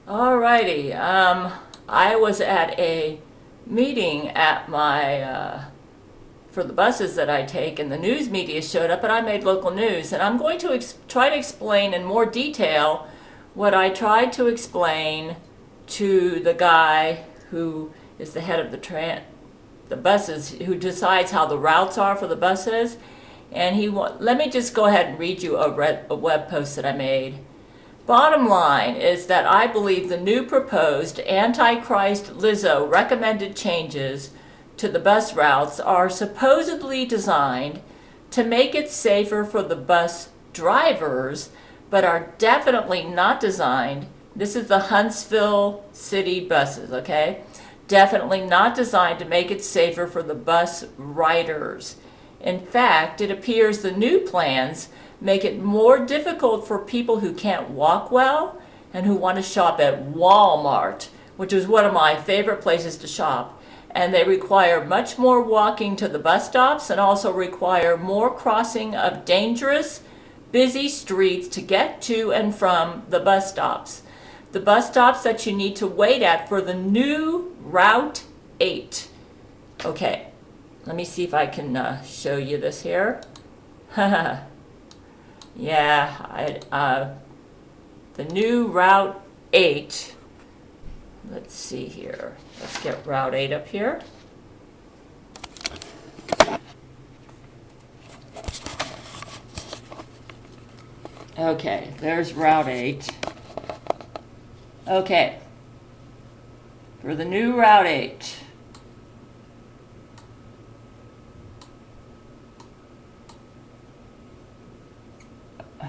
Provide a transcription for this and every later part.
Alrighty. I was at a meeting at my for the buses that I take, and the news media showed up, and I made local news. And I'm going to try to explain in more detail what I tried to explain to the guy who is the head of the buses, who decides how the routes are for the buses. And let me just go ahead and read you a web post that I made. Bottom line is that I believe the new proposed Antichrist Lizzo recommended changes to the bus routes are supposedly designed to make it safer for the bus drivers, but are definitely not designed. This is the Huntsville city buses, okay? Definitely not designed to make it safer for the bus riders. In fact, it appears the new plans make it more difficult for people who can't walk well and who want to shop at Walmart, which is one of my favorite places to shop. And they require much more walking to the bus stops and also require more crossing of dangerous, busy streets to get to and from the bus stops. The bus stops that you need to wait at for the new Route 8. Okay, let me see if I can show you this here. Yeah, the new Route 8. Let's see here. Let's get Route 8 up here. Okay, there's Route 8. Okay, for the new Route 8.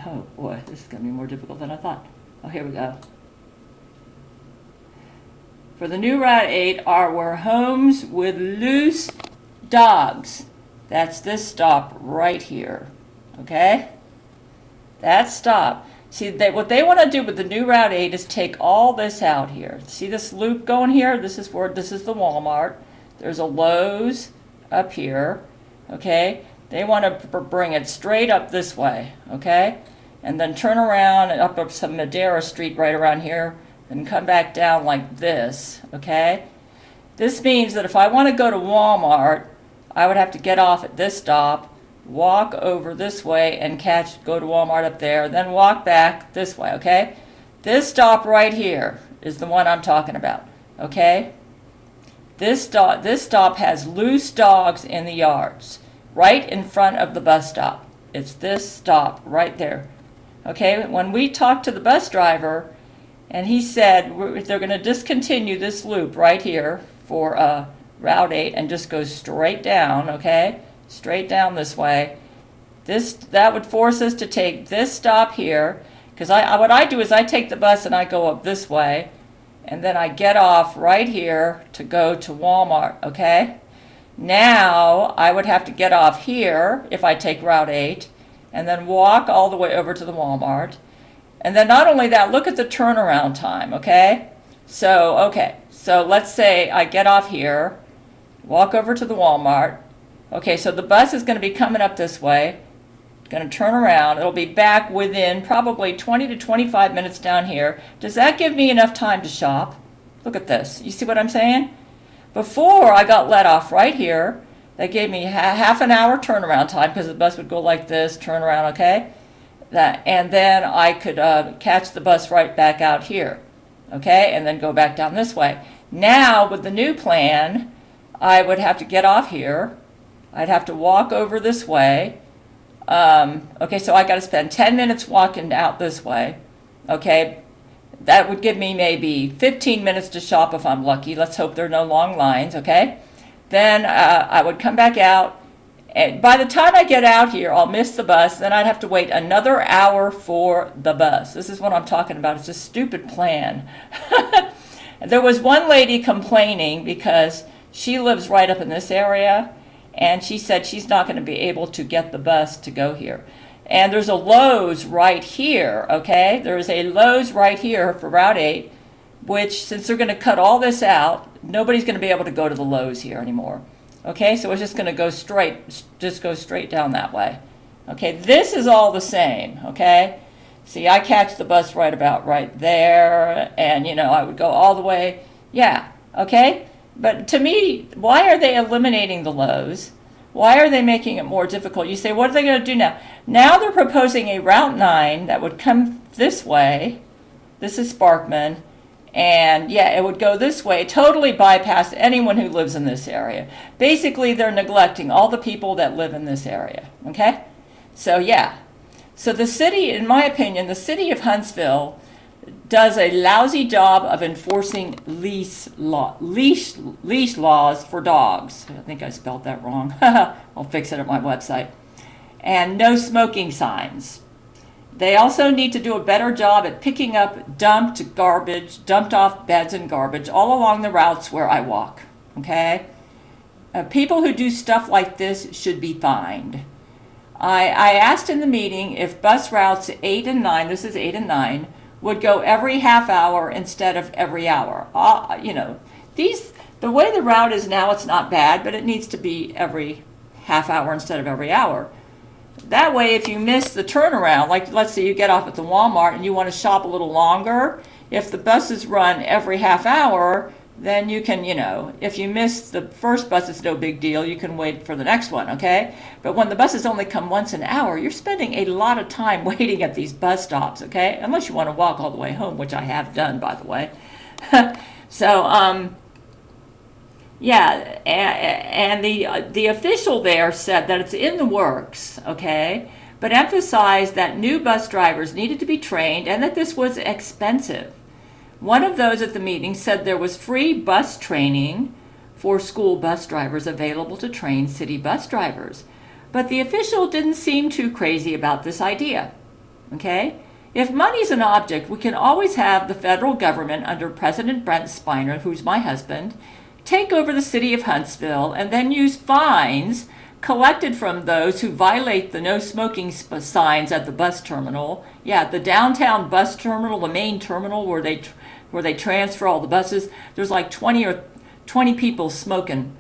Oh boy, this is going to be more difficult than I thought. Oh, here we go. For the new Route 8 were homes with loose dogs. That's this stop right here. Okay? That stop. See, what they want to do with the new Route 8 is take all this out here. See this loop going here? This is the Walmart. There's a Lowe's up here. Okay? They want to bring it straight up this way, okay? And then turn around and up some Madera Street right around here and come back down like this, okay? This means that if I want to go to Walmart, I would have to get off at this stop, walk over this way and go to Walmart up there, then walk back this way, okay? This stop right here is the one I'm talking about, okay? This stop has loose dogs in the yards, right in front of the bus stop. It's this stop right there. Okay, when we talked to the bus driver, and he said they're going to discontinue this loop right here for Route 8 and just go straight down, okay? Straight down this way. That would force us to take this stop here, because what I do is I take the bus and I go up this way, and then I get off right here to go to Walmart, okay? Now, I would have to get off here if I take Route 8 and then walk all the way over to the Walmart. And then not only that, look at the turnaround time, okay? So let's say I get off here, walk over to the Walmart. Okay, so the bus is going to be coming up this way, going to turn around. It'll be back within probably 20 to 25 minutes down here. Does that give me enough time to shop? Look at this. You see what I'm saying? Before I got let off right here, they gave me half an hour turnaround time because the bus would go like this, turn around, okay? And then I could catch the bus right back out here, okay? And then go back down this way. Now, with the new plan, I would have to get off here. I'd have to walk over this way. Okay, so I got to spend 10 minutes walking out this way, okay? That would give me maybe 15 minutes to shop if I'm lucky. Let's hope there are no long lines, okay? Then I would come back out. And by the time I get out here, I'll miss the bus. Then I'd have to wait another hour for the bus. This is what I'm talking about. It's a stupid plan. There was one lady complaining because she lives right up in this area. And she said she's not going to be able to get the bus to go here. And there's a Lowe's right here, okay? There's a Lowe's right here for Route 8, which, since they're going to cut all this out, nobody's going to be able to go to the Lowe's here anymore. Okay, so it's just going to go straight down that way. Okay, this is all the same, okay? See, I catch the bus right about right there, and I would go all the way. Yeah, okay? But to me, why are they eliminating the lows? Why are they making it more difficult? You say, what are they going to do now? Now they're proposing a Route 9 that would come this way. This is Sparkman. And yeah, it would go this way, totally bypass anyone who lives in this area. Basically, they're neglecting all the people that live in this area, okay? So yeah. So the city, in my opinion, the city of Huntsville does a lousy job of enforcing leash laws for dogs. I think I spelled that wrong. I'll fix it at my website. And no smoking signs. They also need to do a better job at picking up dumped off beds and garbage all along the routes where I walk, okay? People who do stuff like this should be fined. I asked in the meeting if bus routes 8 and 9, this is 8 and 9, would go every half hour instead of every hour. The way the route is now, it's not bad, but it needs to be every half hour instead of every hour. That way, if you miss the turnaround, like let's say you get off at the Walmart and you want to shop a little longer, if the buses run every half hour, then you can, if you miss the first bus, it's no big deal. You can wait for the next one, okay? But when the buses only come once an hour, you're spending a lot of time waiting at these bus stops, okay? Unless you want to walk all the way home, which I have done, by the way. So, yeah, and the official there said that it's in the works, okay, but emphasized that new bus drivers needed to be trained and that this was expensive. One of those at the meeting said there was free bus training for school bus drivers available to train city bus drivers, but the official didn't seem too crazy about this idea, okay? If money's an object, we can always have the federal government under President Brent Spiner, who's my husband, take over the city of Huntsville and then use fines collected from those who violate the no smoking signs at the bus terminal. Yeah, the downtown bus terminal, the main terminal where they transfer all the buses. There's like 20 people smoking.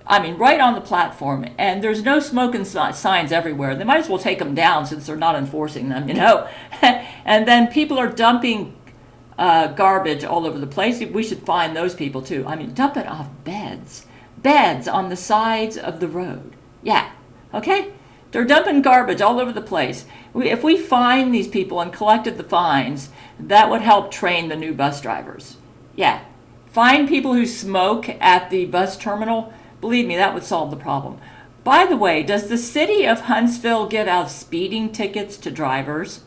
I mean, right on the platform, and there's no smoking signs everywhere. They might as well take them down since they're not enforcing them, And then people are dumping garbage all over the place. We should find those people too. I mean, dump it off beds on the sides of the road. Yeah, okay? They're dumping garbage all over the place. If we find these people and collected the fines, that would help train the new bus drivers. Yeah, find people who smoke at the bus terminal. Believe me, that would solve the problem. By the way, does the city of Huntsville give out speeding tickets to drivers?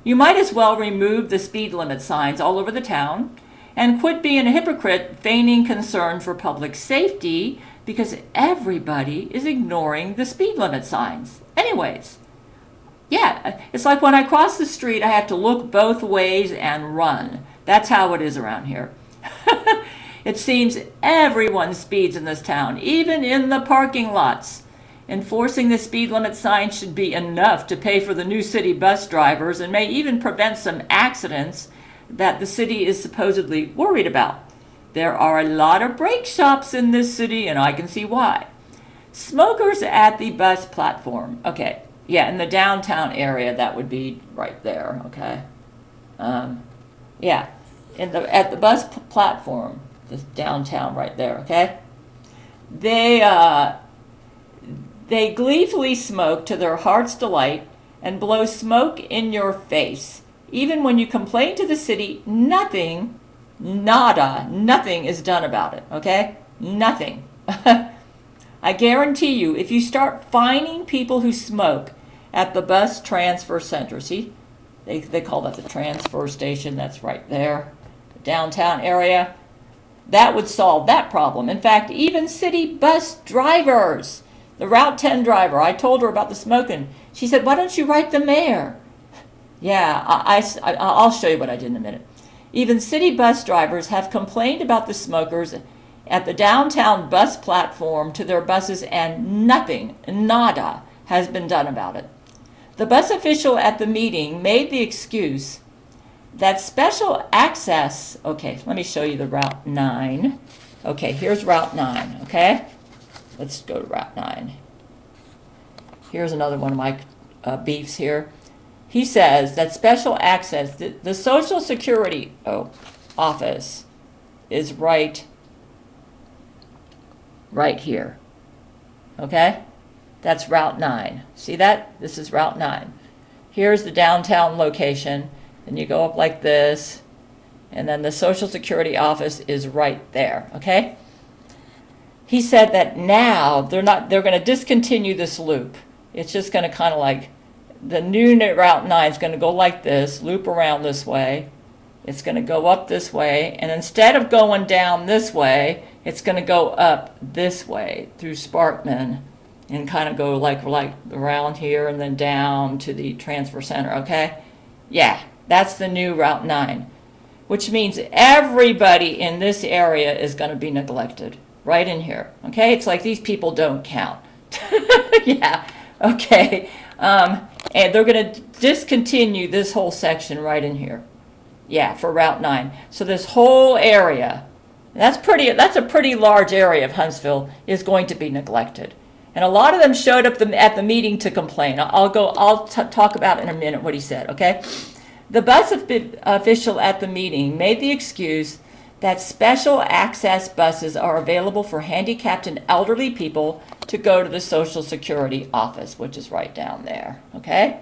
You might as well remove the speed limit signs all over the town and quit being a hypocrite feigning concern for public safety because everybody is ignoring the speed limit signs. Anyways, yeah, it's like when I cross the street, I have to look both ways and run. That's how it is around here. It seems everyone speeds in this town, even in the parking lots. Enforcing the speed limit sign should be enough to pay for the new city bus drivers and may even prevent some accidents that the city is supposedly worried about. There are a lot of brake shops in this city, and I can see why. Smokers at the bus platform. Okay, yeah, in the downtown area, that would be right there, okay? Yeah, at the bus platform, this downtown right there, okay? They gleefully smoke to their heart's delight and blow smoke in your face. Even when you complain to the city, nothing is done about it, okay? Nothing. I guarantee you, if you start fining people who smoke at the bus transfer center, see, they call that the transfer station, that's right there, the downtown area, that would solve that problem. In fact, even city bus drivers, the Route 10 driver, I told her about the smoking. She said, why don't you write the mayor? Yeah, I'll show you what I did in a minute. Even city bus drivers have complained about the smokers at the downtown bus platform to their buses, and nada, has been done about it. The bus official at the meeting made the excuse that special access, okay, let me show you the Route 9. Okay, here's Route 9, okay? Let's go to Route 9. Here's another one of my beefs here. he says that special access, the Social Security office is right here. Okay? That's Route 9. See that? This is Route 9. Here's the downtown location. And you go up like this. And then the Social Security office is right there. Okay? He said that now they're going to discontinue this loop. It's just going to kind of like, the new Route 9 is going to go like this, loop around this way. It's going to go up this way, and instead of going down this way, it's going to go up this way through Sparkman and kind of go like around here and then down to the transfer center, okay? Yeah, that's the new Route 9, which means everybody in this area is going to be neglected right in here, okay? It's like these people don't count. Yeah, okay. And they're going to discontinue this whole section right in here. Yeah, for Route 9. So this whole area, that's a pretty large area of Huntsville, is going to be neglected. And a lot of them showed up at the meeting to complain. I'll talk about in a minute what he said, okay? The bus official at the meeting made the excuse that special access buses are available for handicapped and elderly people to go to the Social Security office, which is right down there, okay?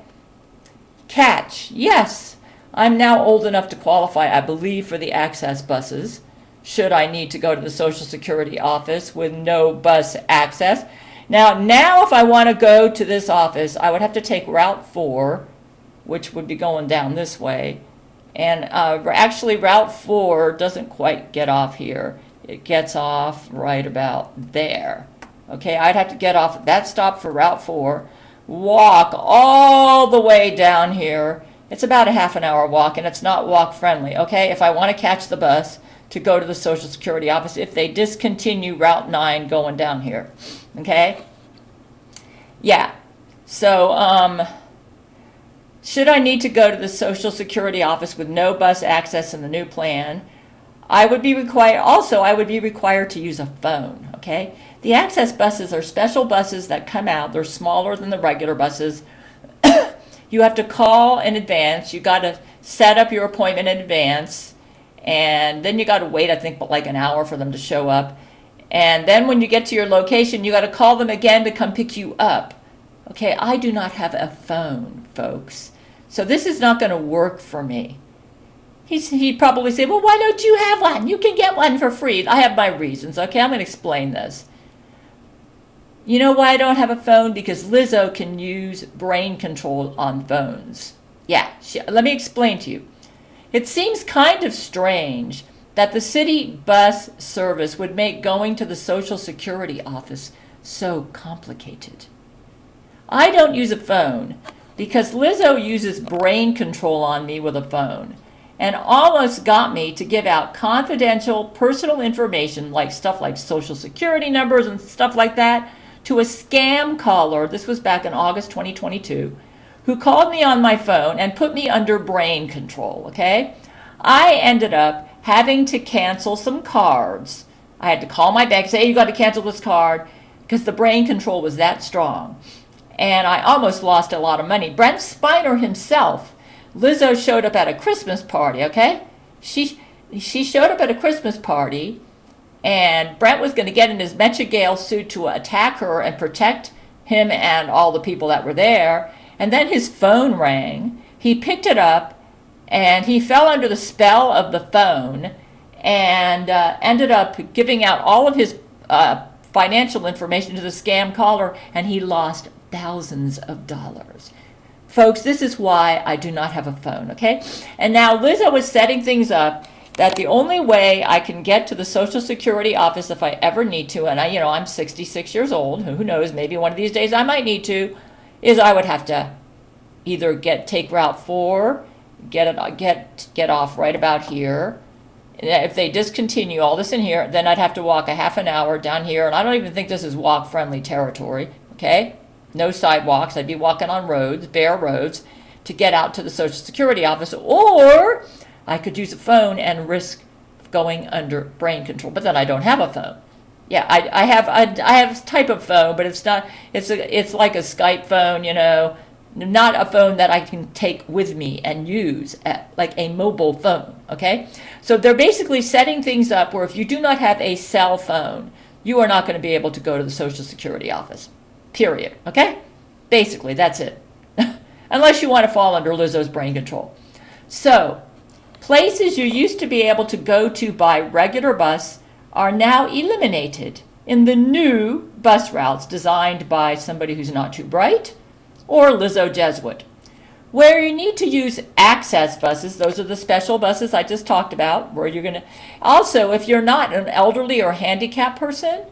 Catch, yes, I'm now old enough to qualify, I believe, for the access buses, should I need to go to the Social Security office with no bus access. Now if I want to go to this office, I would have to take Route 4, which would be going down this way. And actually, Route 4 doesn't quite get off here. It gets off right about there. Okay, I'd have to get off at that stop for Route 4, walk all the way down here. It's about a half an hour walk, and it's not walk friendly, okay? If I want to catch the bus to go to the Social Security office, if they discontinue Route 9 going down here, okay? Yeah, so, should I need to go to the Social Security office with no bus access in the new plan, I would be required to use a phone, okay? The access buses are special buses that come out. They're smaller than the regular buses. You have to call in advance. You got to set up your appointment in advance, and then you got to wait, I think, like an hour for them to show up. And then when you get to your location, you got to call them again to come pick you up. Okay, I do not have a phone, folks. So this is not going to work for me. He'd probably say, well, why don't you have one? You can get one for free. I have my reasons, okay? I'm going to explain this. You know why I don't have a phone? Because Lizzo can use brain control on phones. Yeah, let me explain to you. It seems kind of strange that the city bus service would make going to the Social Security office so complicated. I don't use a phone because Lizzo uses brain control on me with a phone and almost got me to give out confidential personal information like stuff like Social Security numbers and stuff like that to a scam caller. This was back in August 2022, who called me on my phone and put me under brain control, okay? I ended up having to cancel some cards. I had to call my bank and say, hey, you got to cancel this card because the brain control was that strong. And I almost lost a lot of money. Brent Spiner himself, Lizzo showed up at a Christmas party, okay? She showed up at a Christmas party, and Brent was going to get in his Gail suit to attack her and protect him and all the people that were there. And then his phone rang. He picked it up, and he fell under the spell of the phone and ended up giving out all of his financial information to the scam caller, and he lost thousands of dollars. Folks, this is why I do not have a phone, okay? And now Lizzo is setting things up that the only way I can get to the Social Security office if I ever need to, and I'm 66 years old, who knows, maybe one of these days I might need to, is I would have to either take Route 4, get off right about here. If they discontinue all this in here, then I'd have to walk a half an hour down here, and I don't even think this is walk-friendly territory, okay? No sidewalks. I'd be walking on roads, bare roads, to get out to the Social Security office, or I could use a phone and risk going under brain control, but then I don't have a phone. Yeah, I have a type of phone, but it's not. It's like a Skype phone, not a phone that I can take with me and use like a mobile phone, okay? So they're basically setting things up where if you do not have a cell phone, you are not going to be able to go to the Social Security office, period, okay? Basically, that's it. Unless you want to fall under Lizzo's brain control. So, places you used to be able to go to by regular bus are now eliminated in the new bus routes designed by somebody who's not too bright, or Lizzo Jesuit. Where you need to use access buses, those are the special buses I just talked about, where you're going to, also if you're not an elderly or handicapped person,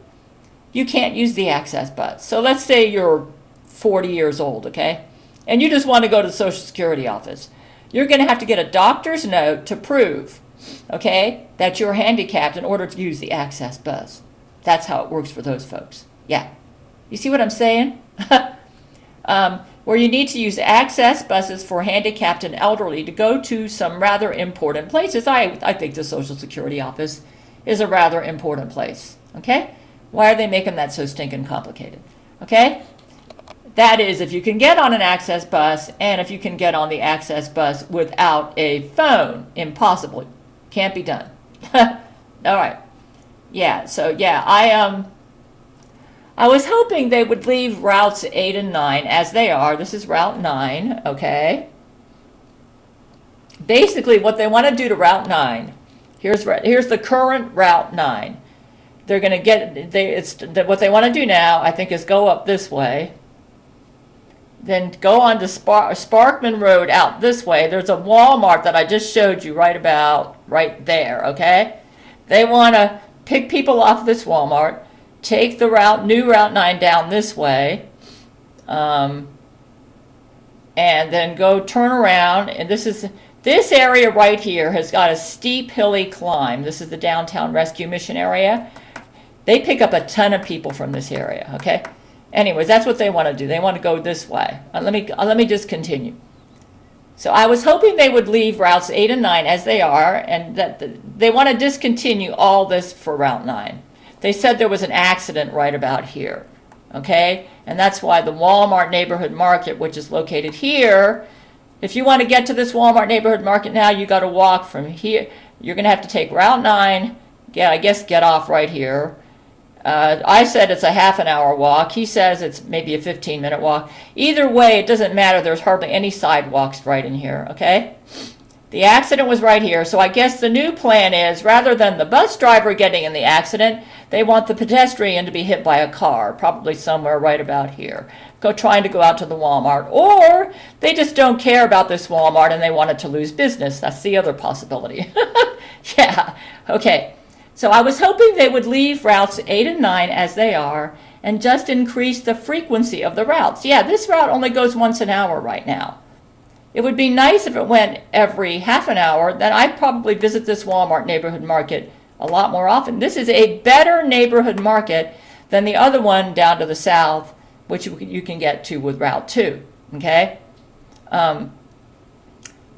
you can't use the access bus. So let's say you're 40 years old, okay, and you just want to go to the Social Security office. You're going to have to get a doctor's note to prove, okay, that you're handicapped in order to use the access bus. That's how it works for those folks. Yeah. You see what I'm saying? Where you need to use access buses for handicapped and elderly to go to some rather important places. I think the Social Security office is a rather important place. Okay? Why are they making that so stinking complicated? Okay? That is, if you can get on an access bus and if you can get on the access bus without a phone. Impossible. Can't be done. All right. Yeah, so yeah, I was hoping they would leave routes 8 and 9 as they are. This is route 9, okay? Basically, what they want to do to route 9, here's the current route 9. They're going to get, what they want to do now, I think, is go up this way. Then go on to Sparkman Road out this way. There's a Walmart that I just showed you right there, okay? They want to pick people off this Walmart, take the new Route 9 down this way, and then go turn around. And this area right here has got a steep, hilly climb. This is the Downtown Rescue Mission area. They pick up a ton of people from this area, okay? Anyways, that's what they want to do. They want to go this way. Let me just continue. So I was hoping they would leave routes 8 and 9 as they are, and that they want to discontinue all this for Route 9. They said there was an accident right about here, okay? And that's why the Walmart Neighborhood Market, which is located here, if you want to get to this Walmart Neighborhood Market now, you got to walk from here. You're going to have to take Route 9, I guess get off right here. I said it's a half an hour walk. He says it's maybe a 15-minute walk. Either way, it doesn't matter. There's hardly any sidewalks right in here, okay? The accident was right here, so I guess the new plan is rather than the bus driver getting in the accident, they want the pedestrian to be hit by a car, probably somewhere right about here, trying to go out to the Walmart. Or they just don't care about this Walmart and they want it to lose business. That's the other possibility. Yeah, okay. So I was hoping they would leave routes 8 and 9 as they are and just increase the frequency of the routes. Yeah, this route only goes once an hour right now. It would be nice if it went every half an hour. Then I'd probably visit this Walmart Neighborhood Market a lot more often. This is a better neighborhood market than the other one down to the south, which you can get to with Route 2, okay? All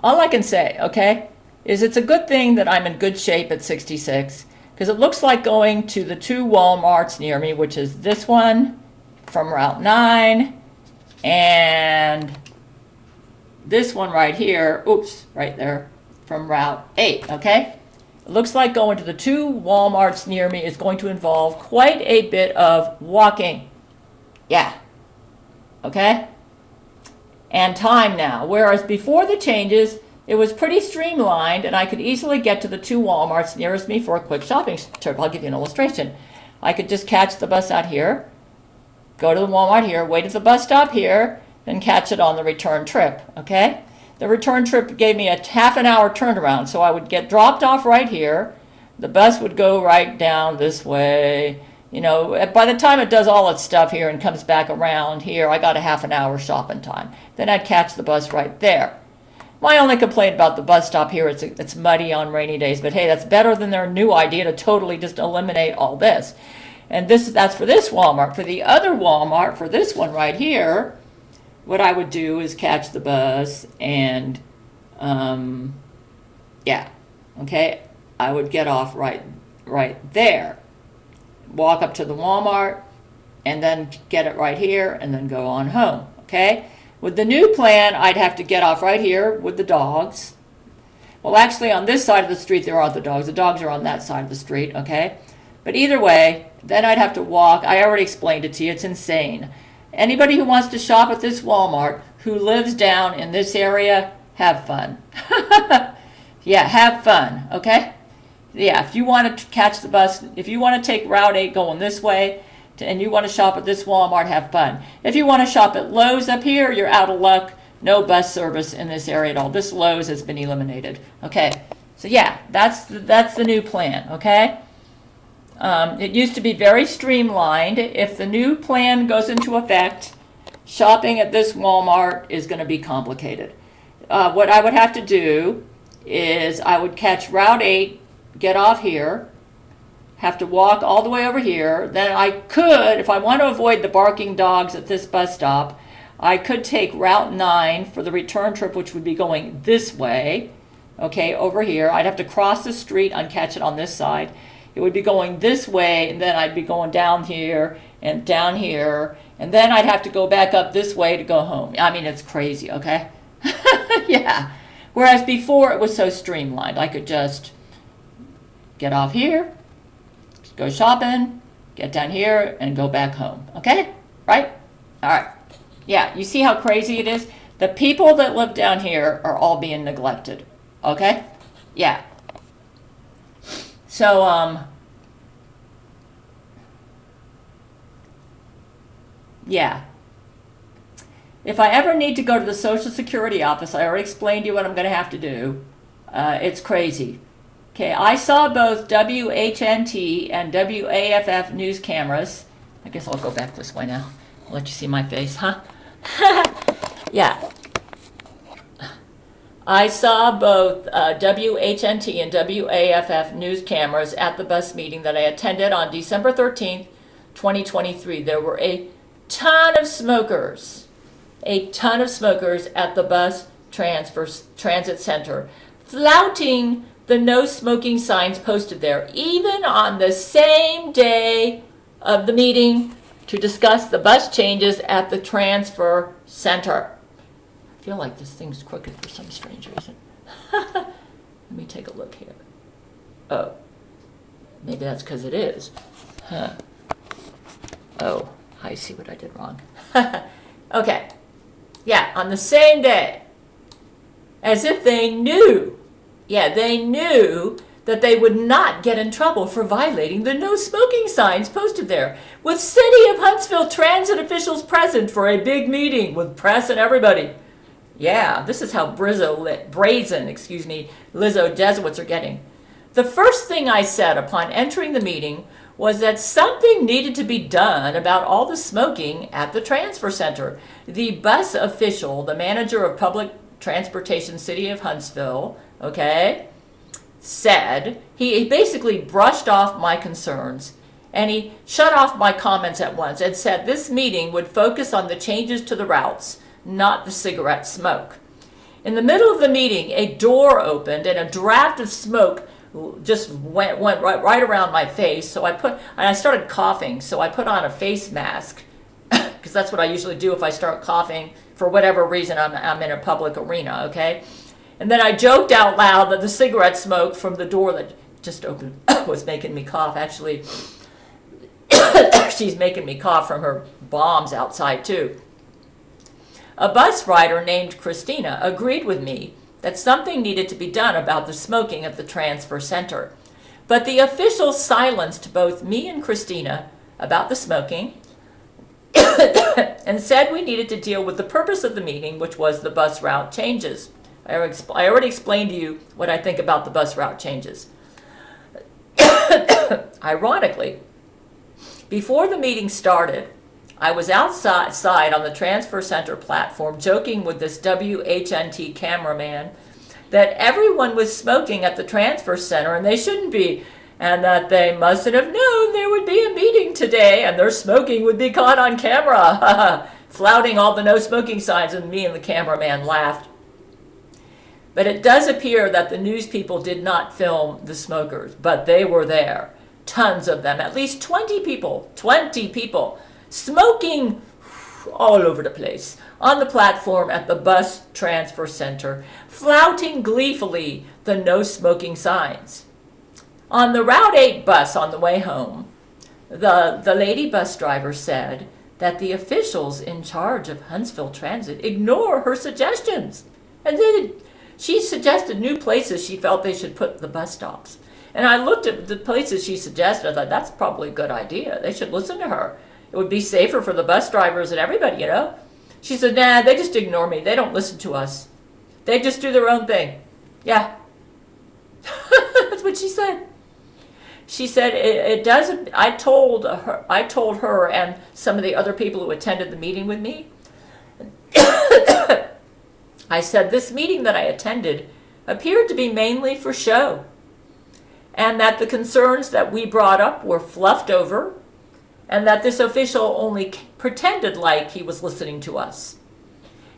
I can say, okay, is it's a good thing that I'm in good shape at 66, because it looks like going to the 2 Walmarts near me, which is this one from Route 9 and this one right here, oops, right there, from Route 8, okay? It looks like going to the 2 Walmarts near me is going to involve quite a bit of walking. Yeah, okay? And time now, whereas before the changes, it was pretty streamlined, and I could easily get to the 2 Walmarts nearest me for a quick shopping trip. I'll give you an illustration. I could just catch the bus out here, go to the Walmart here, wait at the bus stop here, then catch it on the return trip, okay? The return trip gave me a half an hour turnaround, so I would get dropped off right here. The bus would go right down this way. You know, by the time it does all its stuff here and comes back around here, I got a half an hour shopping time. Then I'd catch the bus right there. My only complaint about the bus stop here is it's muddy on rainy days, but hey, that's better than their new idea to totally just eliminate all this. And that's for this Walmart. For the other Walmart, for this one right here, what I would do is catch the bus and, yeah, okay, I would get off right there, walk up to the Walmart, and then get it right here, and then go on home, okay? With the new plan, I'd have to get off right here with the dogs. Well, actually, on this side of the street, there aren't the dogs. The dogs are on that side of the street, okay? But either way, then I'd have to walk. I already explained it to you. It's insane. Anybody who wants to shop at this Walmart who lives down in this area, have fun. Yeah, have fun, okay? Yeah, if you want to catch the bus, if you want to take Route 8 going this way, and you want to shop at this Walmart, have fun. If you want to shop at Lowe's up here, you're out of luck. No bus service in this area at all. This Lowe's has been eliminated. Okay, so yeah, that's the new plan, okay? It used to be very streamlined. If the new plan goes into effect, shopping at this Walmart is going to be complicated. What I would have to do is I would catch Route 8, get off here, have to walk all the way over here. Then I could, if I want to avoid the barking dogs at this bus stop, I could take Route 9 for the return trip, which would be going this way, okay, over here. I'd have to cross the street and catch it on this side. It would be going this way, and then I'd be going down here, and then I'd have to go back up this way to go home. I mean, it's crazy, okay? Yeah. Whereas before it was so streamlined. I could just get off here, go shopping, get down here, and go back home. Okay? Right? All right. Yeah, you see how crazy it is? The people that live down here are all being neglected. Okay? Yeah. So, yeah. If I ever need to go to the Social Security office, I already explained to you what I'm going to have to do. It's crazy. Okay, I saw both WHNT and WAFF news cameras. I guess I'll go back this way now. I'll let you see my face, huh? Yeah. I saw both WHNT and WAFF news cameras at the bus meeting that I attended on December 13th, 2023. There were a ton of smokers at the bus transit center, flouting the no smoking signs posted there, even on the same day of the meeting to discuss the bus changes at the transfer center. I feel like this thing's crooked for some strange reason. Let me take a look here. Oh, maybe that's because it is. Huh. Oh, I see what I did wrong. Okay. Yeah, on the same day. As if they knew. Yeah, they knew that they would not get in trouble for violating the no smoking signs posted there, with City of Huntsville transit officials present for a big meeting with press and everybody. Yeah, this is how brazen, Lizzo Jesuits are getting. The first thing I said upon entering the meeting was that something needed to be done about all the smoking at the transfer center. The bus official, the manager of public transportation, City of Huntsville, okay, said, he basically brushed off my concerns and he shut off my comments at once and said this meeting would focus on the changes to the routes, not the cigarette smoke. In the middle of the meeting, a door opened and a draft of smoke just went right around my face. So I started coughing. So I put on a face mask because that's what I usually do if I start coughing for whatever reason. I'm in a public arena, okay? And then I joked out loud that the cigarette smoke from the door that just opened was making me cough. Actually, she's making me cough from her bombs outside too. A bus rider named Christina agreed with me that something needed to be done about the smoking at the transfer center. But the officials silenced both me and Christina about the smoking and said we needed to deal with the purpose of the meeting, which was the bus route changes. I already explained to you what I think about the bus route changes. Ironically, before the meeting started, I was outside on the transfer center platform joking with this WHNT cameraman that everyone was smoking at the transfer center and they shouldn't be, and that they mustn't have known there would be a meeting today and their smoking would be caught on camera, flouting all the no smoking signs, and me and the cameraman laughed. But it does appear that the news people did not film the smokers, but they were there. Tons of them, at least 20 people, smoking all over the place, on the platform at the bus transfer center, flouting gleefully the no smoking signs. On the Route 8 bus on the way home, the lady bus driver said that the officials in charge of Huntsville Transit ignore her suggestions. And then she suggested new places she felt they should put the bus stops. And I looked at the places she suggested. I thought, that's probably a good idea. They should listen to her. It would be safer for the bus drivers and everybody, you know. She said, nah, they just ignore me. They don't listen to us. They just do their own thing. Yeah. That's what she said. She said, it doesn't, I told her and some of the other people who attended the meeting with me, I said, this meeting that I attended appeared to be mainly for show, and that the concerns that we brought up were fluffed over, and that this official only pretended like he was listening to us,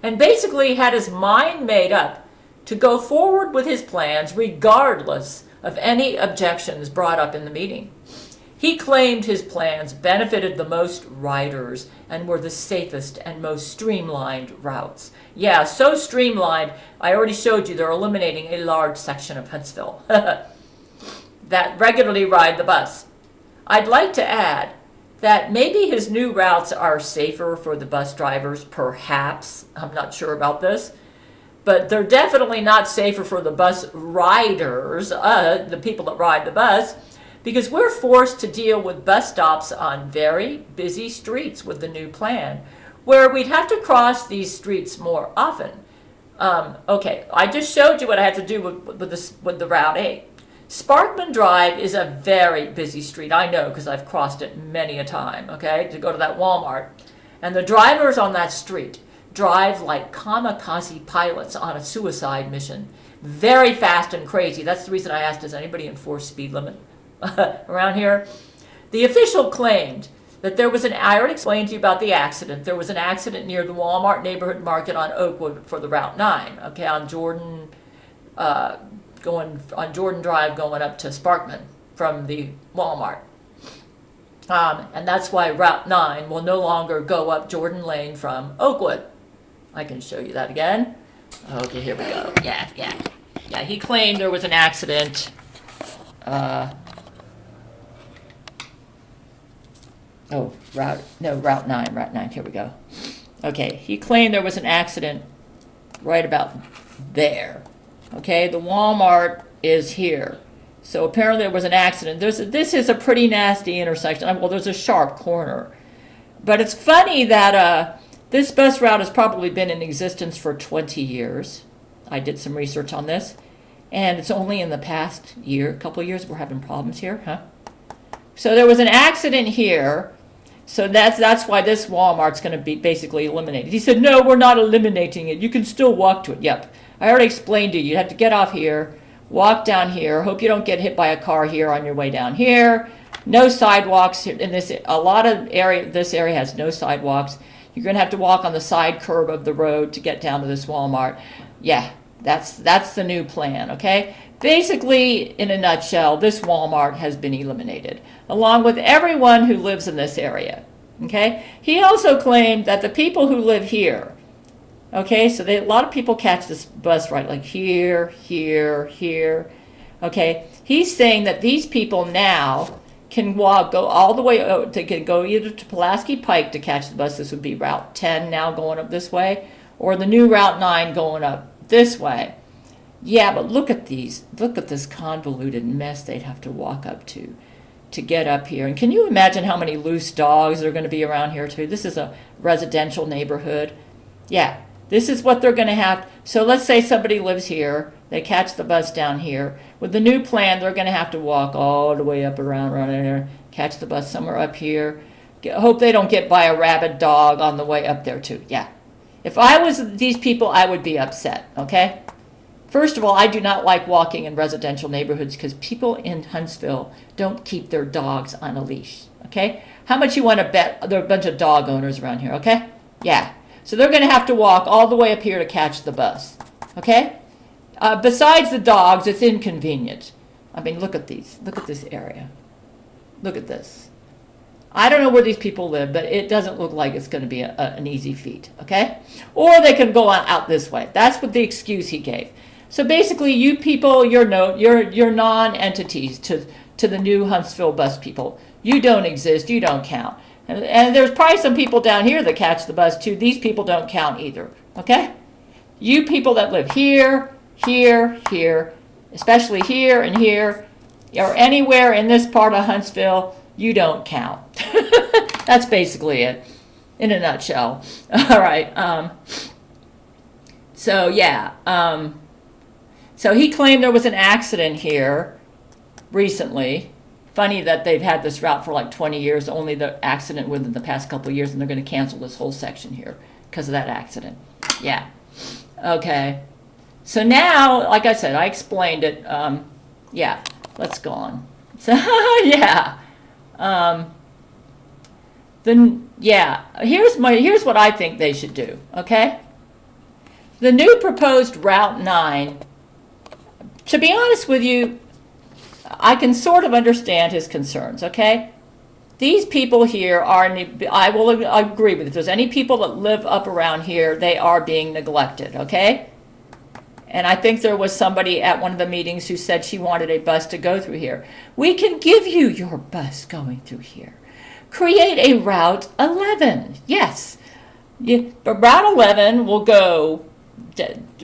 and basically had his mind made up to go forward with his plans regardless of any objections brought up in the meeting. He claimed his plans benefited the most riders and were the safest and most streamlined routes. Yeah, so streamlined, I already showed you they're eliminating a large section of Huntsville that regularly ride the bus. I'd like to add that maybe his new routes are safer for the bus drivers, perhaps. I'm not sure about this. But they're definitely not safer for the bus riders, the people that ride the bus, because we're forced to deal with bus stops on very busy streets with the new plan, where we'd have to cross these streets more often. Okay, I just showed you what I had to do with the Route 8. Sparkman Drive is a very busy street. I know because I've crossed it many a time, okay, to go to that Walmart. And the drivers on that street drive like kamikaze pilots on a suicide mission. Very fast and crazy. That's the reason I asked, does anybody enforce speed limit around here? The official claimed that there was I already explained to you about the accident. There was an accident near the Walmart neighborhood market on Oakwood for the Route 9, okay, on Jordan Drive going up to Sparkman from the Walmart. And that's why Route 9 will no longer go up Jordan Lane from Oakwood. I can show you that again. Okay, here we go. Yeah. He claimed there was an accident. Route 9. Here we go. Okay, he claimed there was an accident right about there. Okay, the Walmart is here. So apparently there was an accident. This is a pretty nasty intersection. Well, there's a sharp corner. But it's funny that this bus route has probably been in existence for 20 years. I did some research on this. And it's only in the past couple of years, we're having problems here, huh? So there was an accident here. So that's why this Walmart's going to be basically eliminated. He said, no, we're not eliminating it. You can still walk to it. Yep. I already explained to you. You have to get off here, walk down here. Hope you don't get hit by a car here on your way down here. No sidewalks in this. This area has no sidewalks. You're going to have to walk on the side curb of the road to get down to this Walmart. Yeah, that's the new plan, okay? Basically, in a nutshell, this Walmart has been eliminated, along with everyone who lives in this area, okay? He also claimed that the people who live here, okay, so a lot of people catch this bus right, like here, okay? He's saying that these people now can go all the way, they can go either to Pulaski Pike to catch the bus. This would be Route 10 now going up this way, or the new Route 9 going up this way. Yeah, but look at these. Look at this convoluted mess they'd have to walk up to get up here. And can you imagine how many loose dogs are going to be around here too? This is a residential neighborhood. Yeah, this is what they're going to have. So let's say somebody lives here. They catch the bus down here. With the new plan, they're going to have to walk all the way up around there, catch the bus somewhere up here. Hope they don't get by a rabid dog on the way up there too. Yeah. If I was these people, I would be upset, okay? First of all, I do not like walking in residential neighborhoods because people in Huntsville don't keep their dogs on a leash, okay? How much you want to bet there are a bunch of dog owners around here, okay? Yeah. So they're going to have to walk all the way up here to catch the bus, okay? Besides the dogs, it's inconvenient. I mean, look at these. Look at this area. Look at this. I don't know where these people live, but it doesn't look like it's going to be an easy feat, okay? Or they can go out this way. That's what the excuse he gave. So basically, you people, you're non-entities to the new Huntsville bus people. You don't exist. You don't count. And there's probably some people down here that catch the bus too. These people don't count either, okay? You people that live here, here, here, especially here and here, or anywhere in this part of Huntsville, you don't count. That's basically it, in a nutshell. All right. So yeah. So he claimed there was an accident here recently. Funny that they've had this route for like 20 years, only the accident within the past couple of years, and they're going to cancel this whole section here because of that accident. Yeah. Okay. So now, like I said, I explained it. Yeah. Let's go on. So yeah. Then yeah. Here's what I think they should do. Okay. The new proposed Route 9. To be honest with you, I can sort of understand his concerns, okay? These people here are, I will agree with it. If there's any people that live up around here, they are being neglected, okay? And I think there was somebody at one of the meetings who said she wanted a bus to go through here. We can give you your bus going through here. Create a Route 11, yes. But Route 11 will go,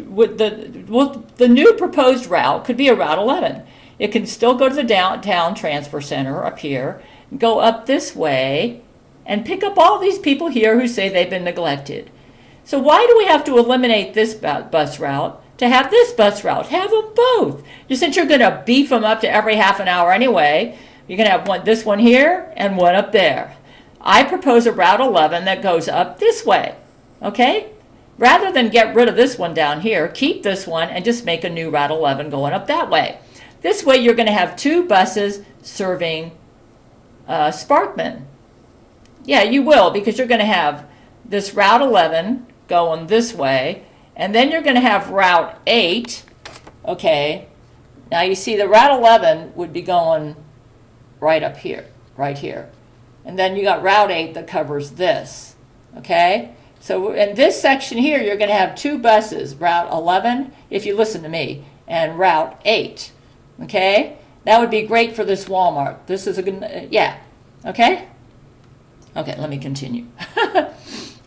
with the new proposed route could be a Route 11. It can still go to the downtown transfer center up here, go up this way, and pick up all these people here who say they've been neglected. So why do we have to eliminate this bus route to have this bus route? Have them both. Since you're going to beef them up to every half an hour anyway, you're going to have this one here and one up there. I propose a Route 11 that goes up this way, okay? Rather than get rid of this one down here, keep this one and just make a new Route 11 going up that way. This way you're going to have two buses serving Sparkman. Yeah, you will, because you're going to have this Route 11 going this way, and then you're going to have Route 8. Okay, now you see the Route 11 would be going right up here, right here. And then you got Route 8 that covers this. Okay, so in this section here, you're going to have two buses, Route 11, if you listen to me, and Route 8. Okay, that would be great for this Walmart. This is a good, yeah, okay? Okay, let me continue.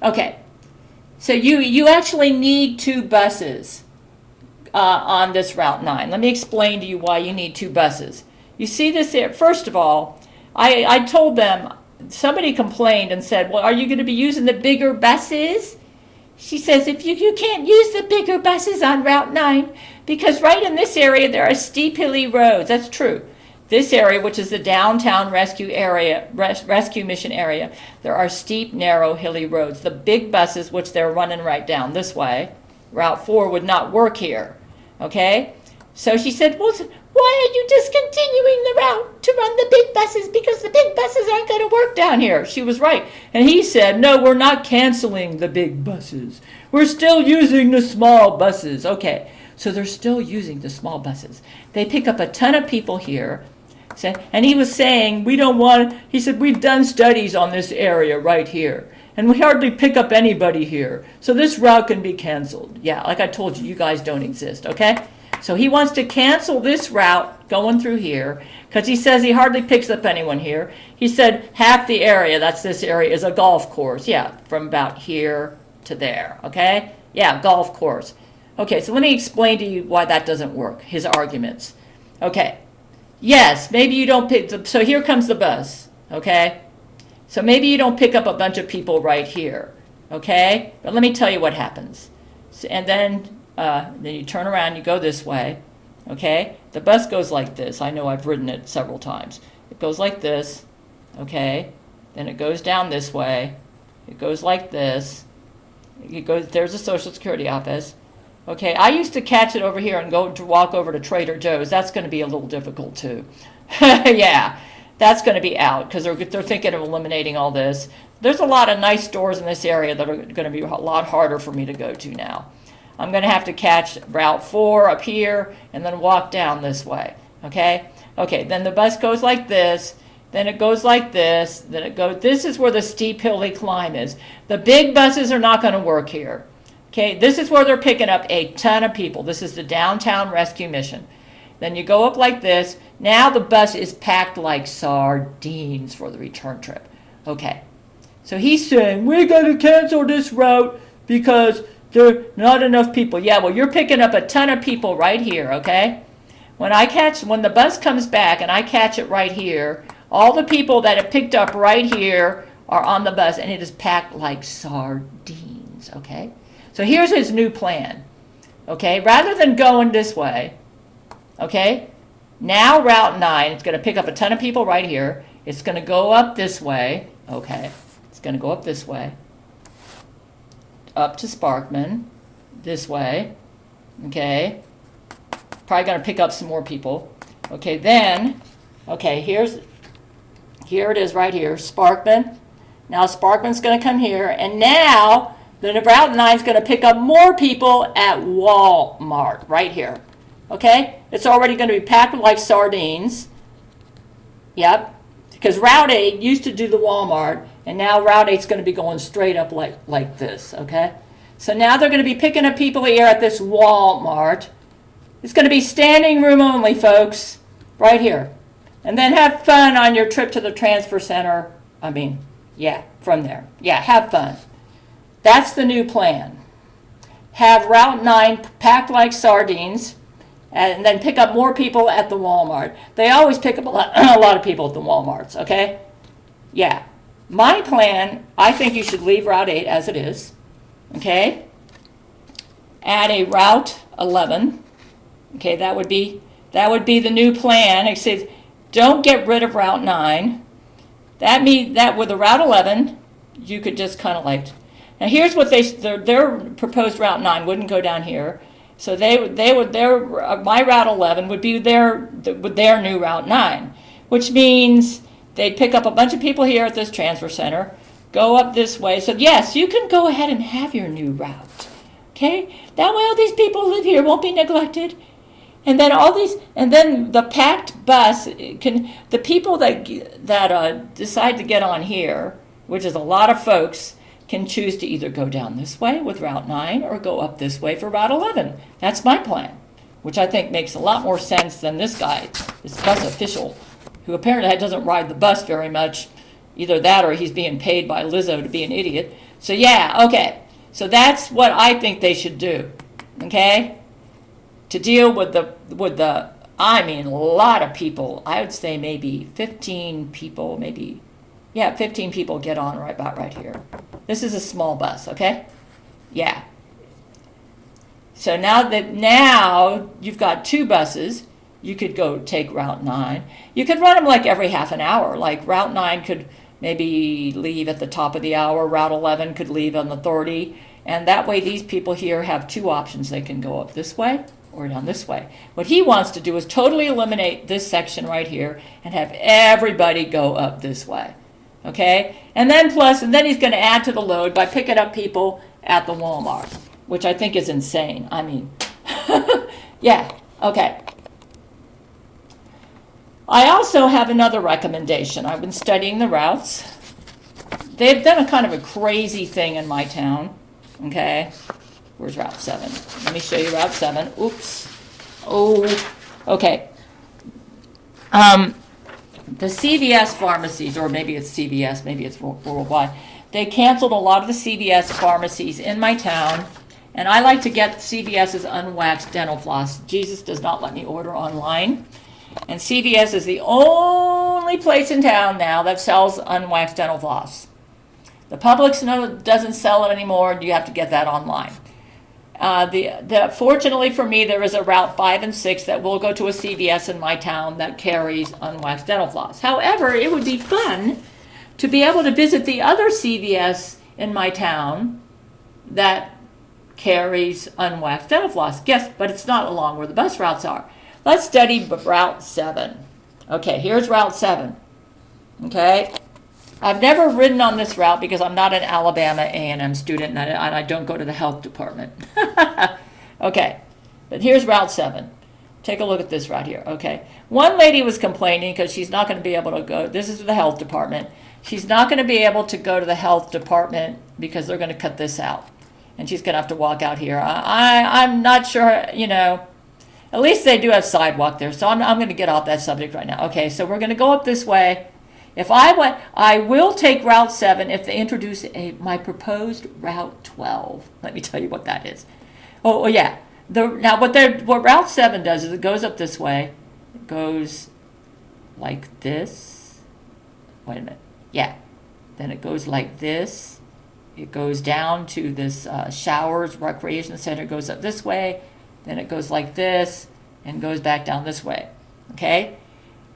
Okay, so you actually need two buses on this Route 9. Let me explain to you why you need two buses. You see this here, first of all, I told them, somebody complained and said, well, are you going to be using the bigger buses? She says, if you can't use the bigger buses on Route 9, because right in this area there are steep, hilly roads. That's true. This area, which is the downtown rescue mission area, there are steep, narrow, hilly roads. The big buses, which they're running right down this way, Route 4, would not work here. Okay? So she said, well, why are you discontinuing the route to run the big buses? Because the big buses aren't going to work down here. She was right. And he said, no, we're not canceling the big buses. We're still using the small buses. Okay, so they're still using the small buses. They pick up a ton of people here. And he was saying, he said, we've done studies on this area right here. And we hardly pick up anybody here. So this route can be canceled. Yeah, like I told you, you guys don't exist, okay? So he wants to cancel this route going through here because he says he hardly picks up anyone here. He said half the area, that's this area, is a golf course. Yeah, from about here to there, okay? Yeah, golf course. Okay, so let me explain to you why that doesn't work, his arguments. Okay, yes, maybe you don't pick, so here comes the bus, okay? So maybe you don't pick up a bunch of people right here, okay? But let me tell you what happens. So, and then you turn around, you go this way, okay? The bus goes like this. I know I've ridden it several times. It goes like this, okay? Then it goes down this way. It goes like this. It goes, there's a Social Security office. Okay, I used to catch it over here and go to walk over to Trader Joe's. That's going to be a little difficult too. Yeah, that's going to be out because they're thinking of eliminating all this. There's a lot of nice stores in this area that are going to be a lot harder for me to go to now. I'm going to have to catch Route 4 up here and then walk down this way, okay? Okay, then the bus goes like this. then it goes like this, then it goes, this is where the steep hilly climb is. The big buses are not going to work here. Okay, this is where they're picking up a ton of people. This is the downtown rescue mission. Then you go up like this. Now the bus is packed like sardines for the return trip. Okay, so he's saying, we're going to cancel this route because there are not enough people. Yeah, well, you're picking up a ton of people right here, okay? When the bus comes back and I catch it right here, all the people that have picked up right here are on the bus, and it is packed like sardines, okay? So here's his new plan, okay? Rather than going this way, okay, now Route 9, it's going to pick up a ton of people right here. It's going to go up this way, okay? It's going to go up this way, up to Sparkman, this way, okay? Probably going to pick up some more people. Okay, then, okay, here it is right here, Sparkman. Now Sparkman's going to come here, and now the Route 9 is going to pick up more people at Walmart right here. Okay? It's already going to be packed like sardines. Yep. Because Route 8 used to do the Walmart, and now Route 8 is going to be going straight up like this. Okay? So now they're going to be picking up people here at this Walmart. It's going to be standing room only, folks. Right here. And then have fun on your trip to the transfer center. Yeah, from there. Yeah, have fun. That's the new plan. Have Route 9 packed like sardines, and then pick up more people at the Walmart. They always pick up a lot of people at the Walmarts, okay? Yeah. My plan, I think you should leave Route 8 as it is, okay? Add a Route 11. Okay, that would be the new plan. It says, don't get rid of Route 9. That means that with the Route 11, you could just kind of like. Now here's what their proposed Route 9 wouldn't go down here, so my Route 11 would be their new Route 9, which means they'd pick up a bunch of people here at this transfer center, go up this way. So yes, you can go ahead and have your new route. Okay, that way all these people who live here won't be neglected. And then the packed bus the people that decide to get on here, which is a lot of folks, can choose to either go down this way with Route 9 or go up this way for Route 11. That's my plan, which I think makes a lot more sense than this guy, this bus official, who apparently doesn't ride the bus very much. Either that or he's being paid by Lizzo to be an idiot. So yeah, okay. So that's what I think they should do, okay? To deal with a lot of people. I would say maybe 15 people, 15 people get on right here. This is a small bus, okay? Yeah. So now you've got two buses. You could go take Route 9. You could run them like every half an hour. Like Route 9 could maybe leave at the top of the hour. Route 11 could leave on the 30. And that way these people here have two options. They can go up this way or down this way. What he wants to do is totally eliminate this section right here and have everybody go up this way. Okay? And then he's going to add to the load by picking up people at the Walmart, which I think is insane. Yeah, okay. I also have another recommendation. I've been studying the routes. They've done a kind of a crazy thing in my town. Okay? Where's Route 7? Let me show you Route 7. Oops. Oh, okay. The CVS pharmacies, or maybe it's CVS, maybe it's worldwide, they canceled a lot of the CVS pharmacies in my town, and I like to get CVS's unwaxed dental floss. Jesus does not let me order online, and CVS is the only place in town now that sells unwaxed dental floss. The Publix doesn't sell it anymore, and you have to get that online. Fortunately for me, there is a Route 5 and 6 that will go to a CVS in my town that carries unwaxed dental floss. However, it would be fun to be able to visit the other CVS in my town that carries unwaxed dental floss. Yes, but it's not along where the bus routes are. Let's study Route 7. Okay, here's Route 7. Okay. I've never ridden on this route because I'm not an Alabama A&M student and I don't go to the health department. Okay, but here's Route 7. Take a look at this right here, okay? One lady was complaining because she's not going to be able to go. This is the health department. She's not going to be able to go to the health department because they're going to cut this out. And she's going to have to walk out here. I'm not sure, you know. At least they do have sidewalk there. So I'm going to get off that subject right now. Okay, so we're going to go up this way. If I went, I will take Route 7 if they introduce my proposed Route 12. Let me tell you what that is. Oh yeah. Now what Route 7 does is it goes up this way. It goes like this. Wait a minute. Yeah. Then it goes like this. It goes down to this Showers Recreation Center. It goes up this way. Then it goes like this and goes back down this way. Okay?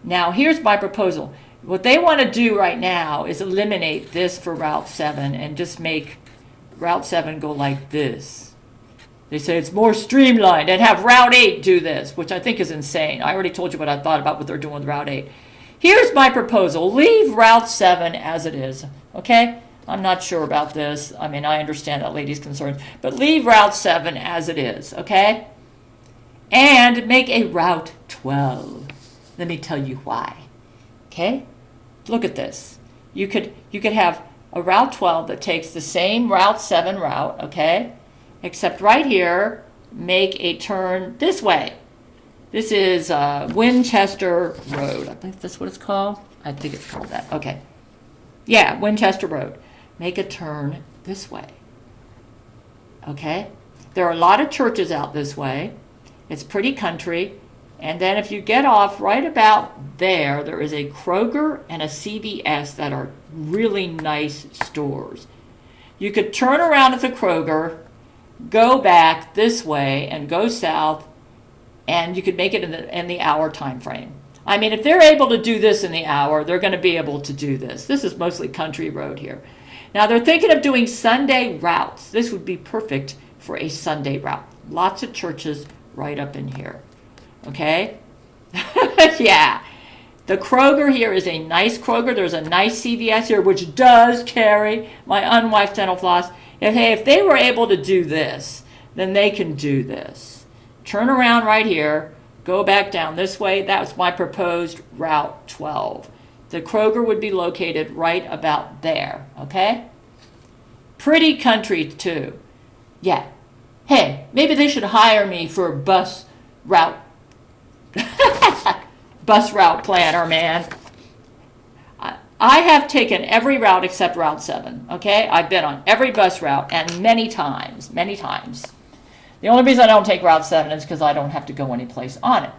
Now here's my proposal. What they want to do right now is eliminate this for Route 7 and just make Route 7 go like this. They say it's more streamlined and have Route 8 do this, which I think is insane. I already told you what I thought about what they're doing with Route 8. Here's my proposal. Leave Route 7 as it is, okay? I'm not sure about this. I mean, I understand that lady's concerns, but leave Route 7 as it is, okay? And make a Route 12. Let me tell you why, okay? Look at this. You could have a Route 12 that takes the same Route 7 route, okay? Except right here, make a turn this way. This is Winchester Road. I think that's what it's called. I think it's called that. Okay. Yeah, Winchester Road. Make a turn this way. Okay? There are a lot of churches out this way. It's pretty country. And then if you get off right about there, there is a Kroger and a CVS that are really nice stores. You could turn around at the Kroger, go back this way and go south, and you could make it in the hour time frame. I mean, if they're able to do this in the hour, they're going to be able to do this. This is mostly country road here. Now they're thinking of doing Sunday routes. This would be perfect for a Sunday route. Lots of churches right up in here. Okay? Yeah. The Kroger here is a nice Kroger. There's a nice CVS here, which does carry my unwiped dental floss. If they were able to do this, then they can do this. Turn around right here, go back down this way. That's my proposed Route 12. The Kroger would be located right about there, okay? Pretty country, too. Yeah. Hey, maybe they should hire me for a bus route planner, man. I have taken every route except Route 7, okay? I've been on every bus route, and many times. The only reason I don't take Route 7 is because I don't have to go anyplace on it.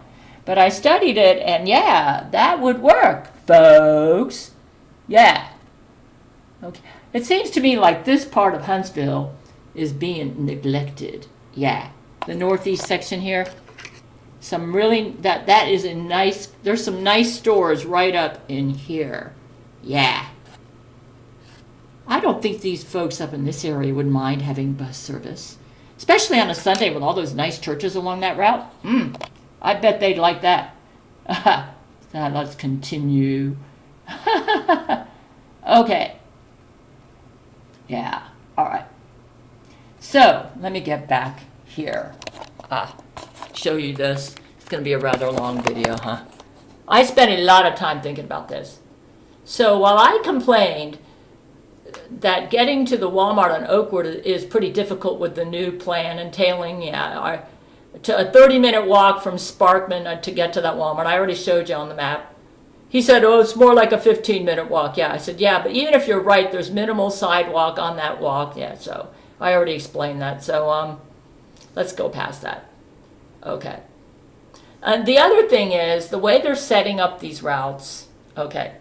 But I studied it, and yeah, that would work, folks. Yeah. Okay. It seems to me like this part of Huntsville is being neglected. Yeah. The northeast section here. Some really, that is a nice, there's some nice stores right up in here. Yeah. I don't think these folks up in this area would mind having bus service, especially on a Sunday with all those nice churches along that route. I bet they'd like that. Now let's continue. Okay. Yeah. All right. So let me get back here. Show you this. It's going to be a rather long video, huh? I spent a lot of time thinking about this. So while I complained that getting to the Walmart on Oakwood is pretty difficult with the new plan entailing, a 30-minute walk from Sparkman to get to that Walmart. I already showed you on the map. He said, oh, it's more like a 15-minute walk. Yeah, I said, yeah, but even if you're right, there's minimal sidewalk on that walk. Yeah, so I already explained that. So let's go past that. Okay. And the other thing is the way they're setting up these routes. Okay.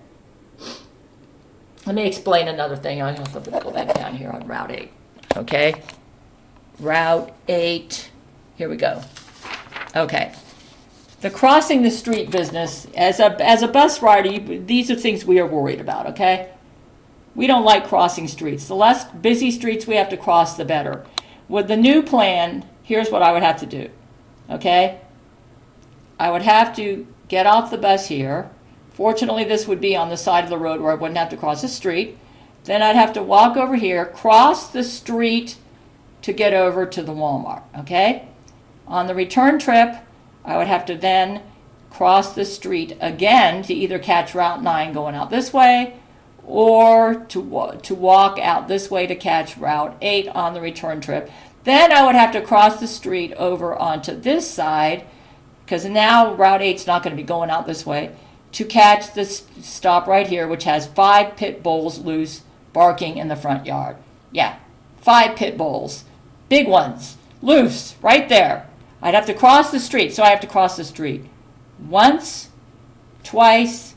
Let me explain another thing. I'll have to go back down here on Route 8. Okay. Route 8. Here we go. Okay. The crossing the street business, as a bus rider, these are things we are worried about, okay? We don't like crossing streets. The less busy streets we have to cross, the better. With the new plan, here's what I would have to do, okay? I would have to get off the bus here. Fortunately, this would be on the side of the road where I wouldn't have to cross the street. Then I'd have to walk over here, cross the street to get over to the Walmart, okay? On the return trip, I would have to then cross the street again to either catch Route 9 going out this way, or to walk out this way to catch Route 8 on the return trip. Then I would have to cross the street over onto this side, because now Route 8's not going to be going out this way, to catch this stop right here, which has 5 pit bulls loose barking in the front yard. Yeah, 5 pit bulls. Big ones, loose, right there. I'd have to cross the street, so I have to cross the street once, twice,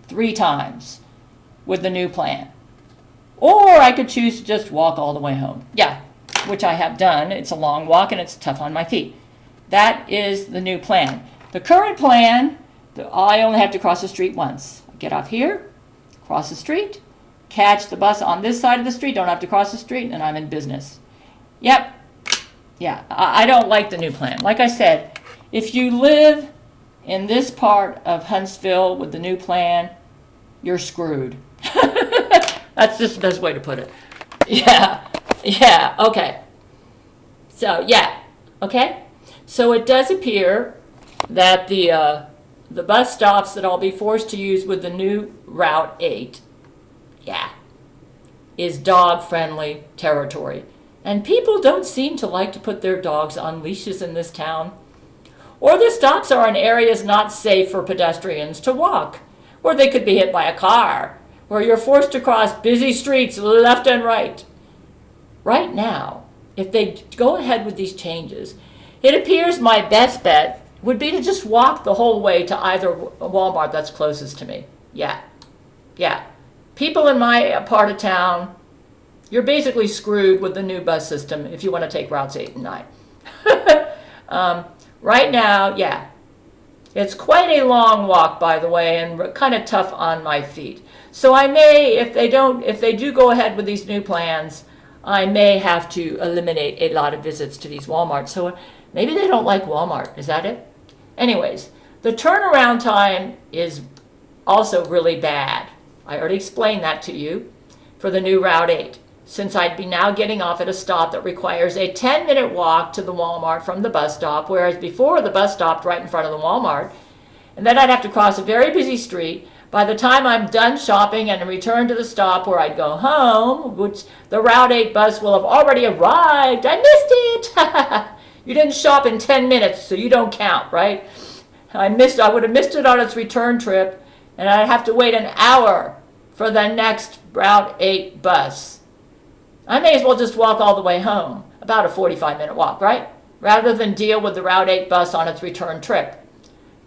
3 times with the new plan. Or I could choose to just walk all the way home. Yeah, which I have done. It's a long walk and it's tough on my feet. That is the new plan. The current plan, I only have to cross the street once. Get off here, cross the street, catch the bus on this side of the street, don't have to cross the street, and I'm in business. Yep. Yeah, I don't like the new plan. Like I said, if you live in this part of Huntsville with the new plan, you're screwed. That's just the best way to put it. Yeah, okay. So, yeah, okay. So it does appear that the bus stops that I'll be forced to use with the new Route 8, is dog-friendly territory. And people don't seem to like to put their dogs on leashes in this town. Or the stops are in areas not safe for pedestrians to walk, where they could be hit by a car, where you're forced to cross busy streets left and right. Right now, if they go ahead with these changes, it appears my best bet would be to just walk the whole way to either Walmart that's closest to me. Yeah. People in my part of town, you're basically screwed with the new bus system if you want to take routes 8 and 9. Right now, it's quite a long walk, by the way, and kind of tough on my feet. So I may, if they do go ahead with these new plans, I may have to eliminate a lot of visits to these Walmarts. So maybe they don't like Walmart. Is that it? Anyways, the turnaround time is also really bad. I already explained that to you for the new Route 8. Since I'd be now getting off at a stop that requires a 10-minute walk to the Walmart from the bus stop, whereas before the bus stopped right in front of the Walmart, and then I'd have to cross a very busy street. By the time I'm done shopping and return to the stop where I'd go home, which the Route 8 bus will have already arrived. I missed it! You didn't shop in 10 minutes, so you don't count, right? I would have missed it on its return trip, and I'd have to wait an hour for the next Route 8 bus. I may as well just walk all the way home, about a 45-minute walk, right? Rather than deal with the Route 8 bus on its return trip.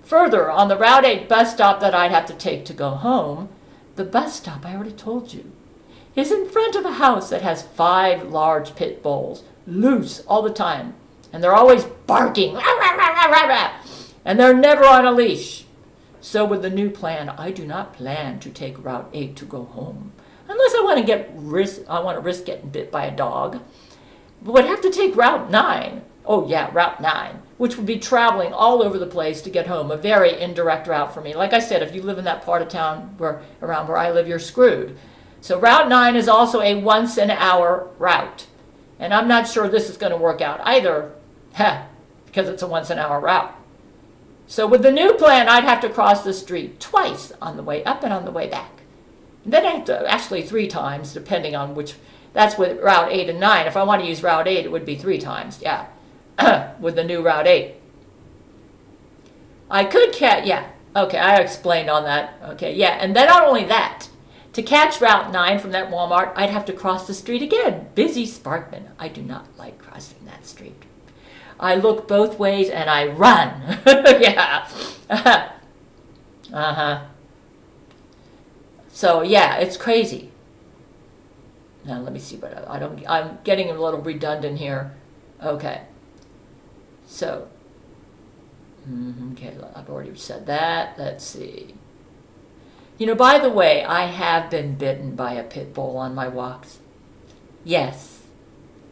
Further, on the Route 8 bus stop that I'd have to take to go home, the bus stop, I already told you, is in front of a house that has 5 large pit bulls, loose all the time. And they're always barking, rah, rah, rah, rah, rah, and they're never on a leash. So with the new plan, I do not plan to take Route 8 to go home. Unless I want to risk getting bit by a dog. But would have to take Route 9. Oh yeah, Route 9, which would be traveling all over the place to get home. A very indirect route for me. Like I said, if you live in that part of town around where I live, you're screwed. So Route 9 is also a once-an-hour route. And I'm not sure this is going to work out either, because it's a once-an-hour route. So with the new plan, I'd have to cross the street twice on the way up and on the way back. And then I have to, actually 3 times, depending on which, that's with Route 8 and 9. If I want to use Route 8, it would be 3 times, with the new Route 8. I could okay, I explained on that. Okay, and then not only that, to catch Route 9 from that Walmart, I'd have to cross the street again. Busy Sparkman. I do not like crossing that street. I look both ways and I run. So it's crazy. Now let me see what I'm getting a little redundant here. Okay. So, okay, I've already said that. Let's see. By the way, I have been bitten by a pit bull on my walks. Yes.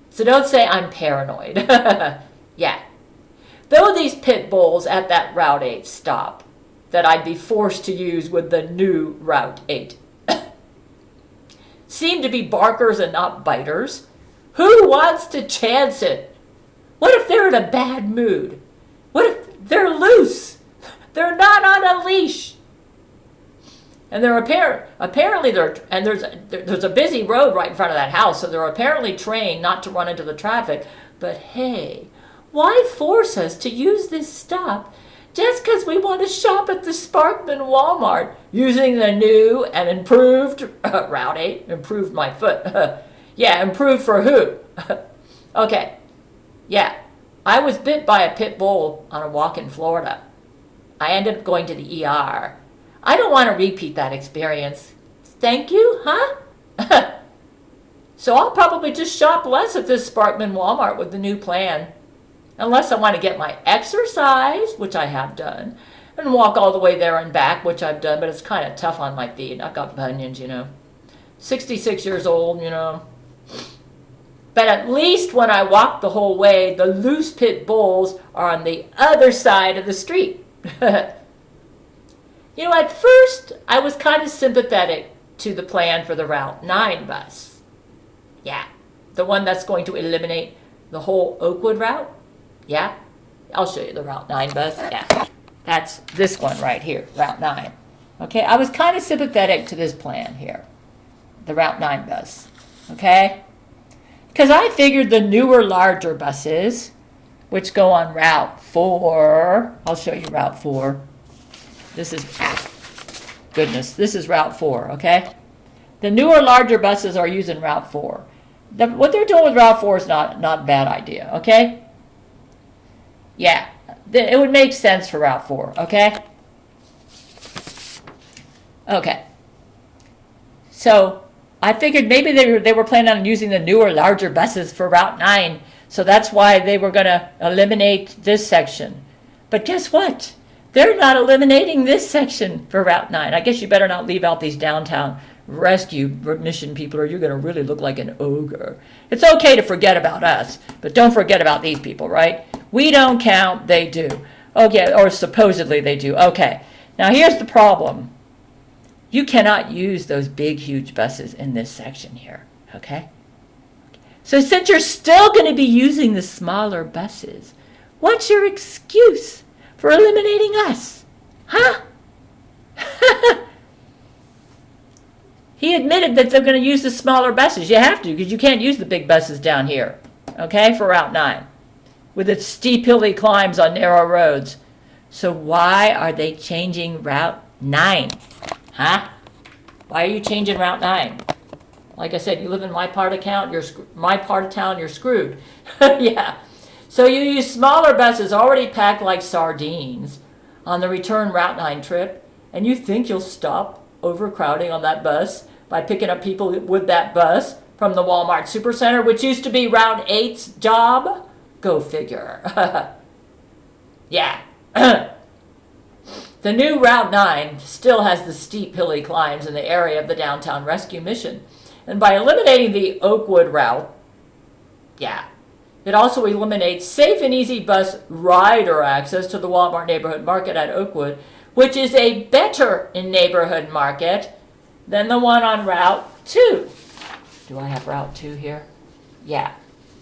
So don't say I'm paranoid. Though these pit bulls at that Route 8 stop that I'd be forced to use with the new Route 8 seem to be barkers and not biters, who wants to chance it? What if they're in a bad mood? What if They're loose. They're not on a leash. And they're apparently there's a busy road right in front of that house, so they're apparently trained not to run into the traffic. But hey, why force us to use this stop just because we want to shop at the Sparkman Walmart using the new and improved Route 8? Improved my foot. Yeah, improved for who? Okay, yeah. I was bit by a pit bull on a walk in Florida. I ended up going to the ER. I don't want to repeat that experience. Thank you, huh? So I'll probably just shop less at this Sparkman Walmart with the new plan. Unless I want to get my exercise, which I have done, and walk all the way there and back, which I've done, but it's kind of tough on my feet. I've got bunions, 66 years old, But at least when I walk the whole way, the loose pit bulls are on the other side of the street. At first, I was kind of sympathetic to the plan for the Route 9 bus. Yeah, the one that's going to eliminate the whole Oakwood route. Yeah, I'll show you the Route 9 bus. Yeah, that's this one right here, Route 9. Okay, I was kind of sympathetic to this plan here, the Route 9 bus. Okay? Because I figured the newer, larger buses, which go on Route 4, I'll show you Route 4. This is Route 4, okay? The newer, larger buses are using Route 4. What they're doing with Route 4 is not a bad idea, okay? Yeah, it would make sense for Route 4, okay? Okay. So I figured maybe they were planning on using the newer, larger buses for Route 9, so that's why they were going to eliminate this section. But guess what? They're not eliminating this section for Route 9. I guess you better not leave out these downtown rescue mission people, or you're going to really look like an ogre. It's okay to forget about us, but don't forget about these people, right? We don't count, they do. Okay, or supposedly they do. Okay, now here's the problem. You cannot use those big, huge buses in this section here, okay? So since you're still going to be using the smaller buses, what's your excuse for eliminating us? Huh? He admitted that they're going to use the smaller buses. You have to, because you can't use the big buses down here, okay, for Route 9, with its steep, hilly climbs on narrow roads. So why are they changing Route 9? Huh? Why are you changing Route 9? Like I said, you live in my part of town, you're screwed. Yeah. So you use smaller buses already packed like sardines on the return Route 9 trip, and you think you'll stop overcrowding on that bus by picking up people with that bus from the Walmart Supercenter, which used to be Route 8's job? Go figure. Yeah. The new Route 9 still has the steep, hilly climbs in the area of the downtown rescue mission. And by eliminating the Oakwood route, yeah, it also eliminates safe and easy bus rider access to the Walmart neighborhood market at Oakwood, which is a better neighborhood market than the one on Route 2. Do I have Route 2 here? Yeah.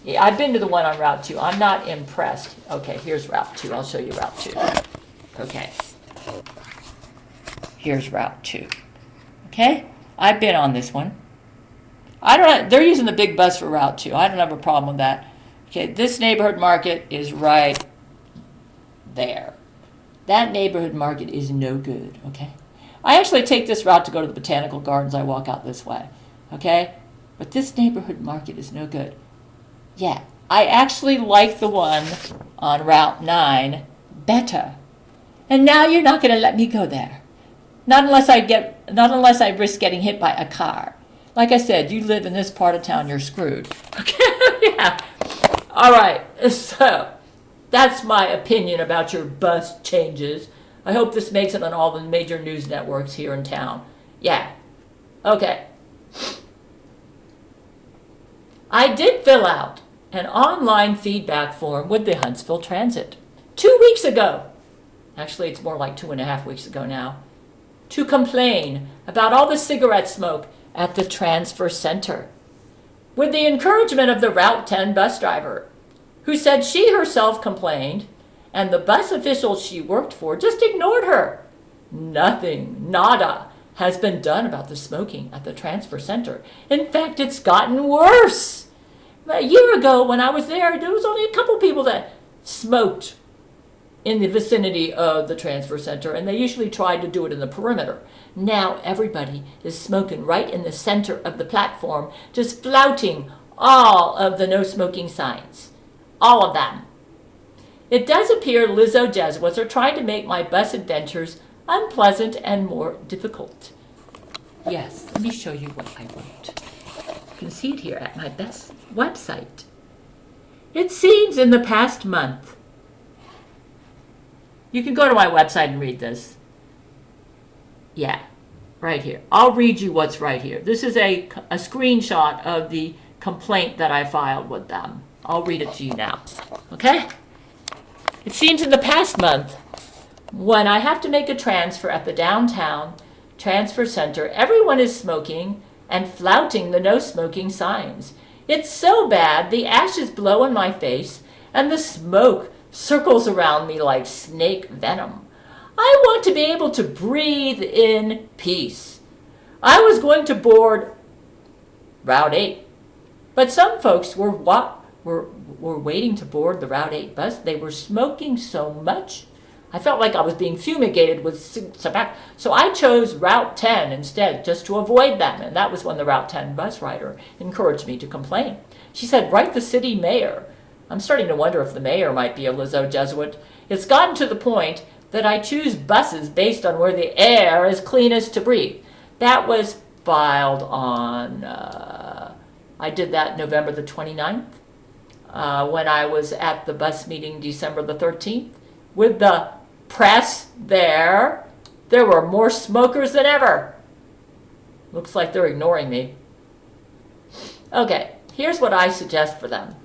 Yeah, I've been to the one on Route 2. I'm not impressed. Okay, here's Route 2. I'll show you Route 2. Okay. Here's Route 2. Okay? I've been on this one. They're using the big bus for Route 2. I don't have a problem with that. Okay, this neighborhood market is right there. That neighborhood market is no good, okay? I actually take this route to go to the botanical gardens. I walk out this way, okay? But this neighborhood market is no good. Yeah, I actually like the one on Route 9 better. And now you're not going to let me go there. Not unless I risk getting hit by a car. Like I said, you live in this part of town, you're screwed. Okay, yeah. All right, so that's my opinion about your bus changes. I hope this makes it on all the major news networks here in town. Yeah, okay. I did fill out an online feedback form with the Huntsville Transit 2 weeks ago. Actually, it's more like 2.5 weeks ago now. To complain about all the cigarette smoke at the transfer center, with the encouragement of the Route 10 bus driver, who said she herself complained and the bus officials she worked for just ignored her. Nothing, nada, has been done about the smoking at the transfer center. In fact, it's gotten worse. A year ago when I was there was only a couple people that smoked in the vicinity of the transfer center, and they usually tried to do it in the perimeter. Now everybody is smoking right in the center of the platform, just flouting all of the no smoking signs. All of them. It does appear Lizzo Jesuits are trying to make my bus adventures unpleasant and more difficult. Yes, let me show you what I wrote. You can see it here at my best website. It seems in the past month. You can go to my website and read this. Yeah, right here. I'll read you what's right here. This is a screenshot of the complaint that I filed with them. I'll read it to you now. Okay? It seems in the past month, when I have to make a transfer at the downtown transfer center, everyone is smoking and flouting the no smoking signs. It's so bad, the ashes blow in my face and the smoke circles around me like snake venom. I want to be able to breathe in peace. I was going to board Route 8, but some folks were waiting to board the Route 8 bus. They were smoking so much. I felt like I was being fumigated with tobacco. So I chose Route 10 instead, just to avoid them. And that was when the Route 10 bus rider encouraged me to complain. She said, write the city mayor. I'm starting to wonder if the mayor might be a Lizzo Jesuit. It's gotten to the point that I choose buses based on where the air is cleanest to breathe. That was filed on, I did that November the 29th, when I was at the bus meeting December the 13th. With the press there were more smokers than ever. Looks like they're ignoring me. Okay, here's what I suggest for them.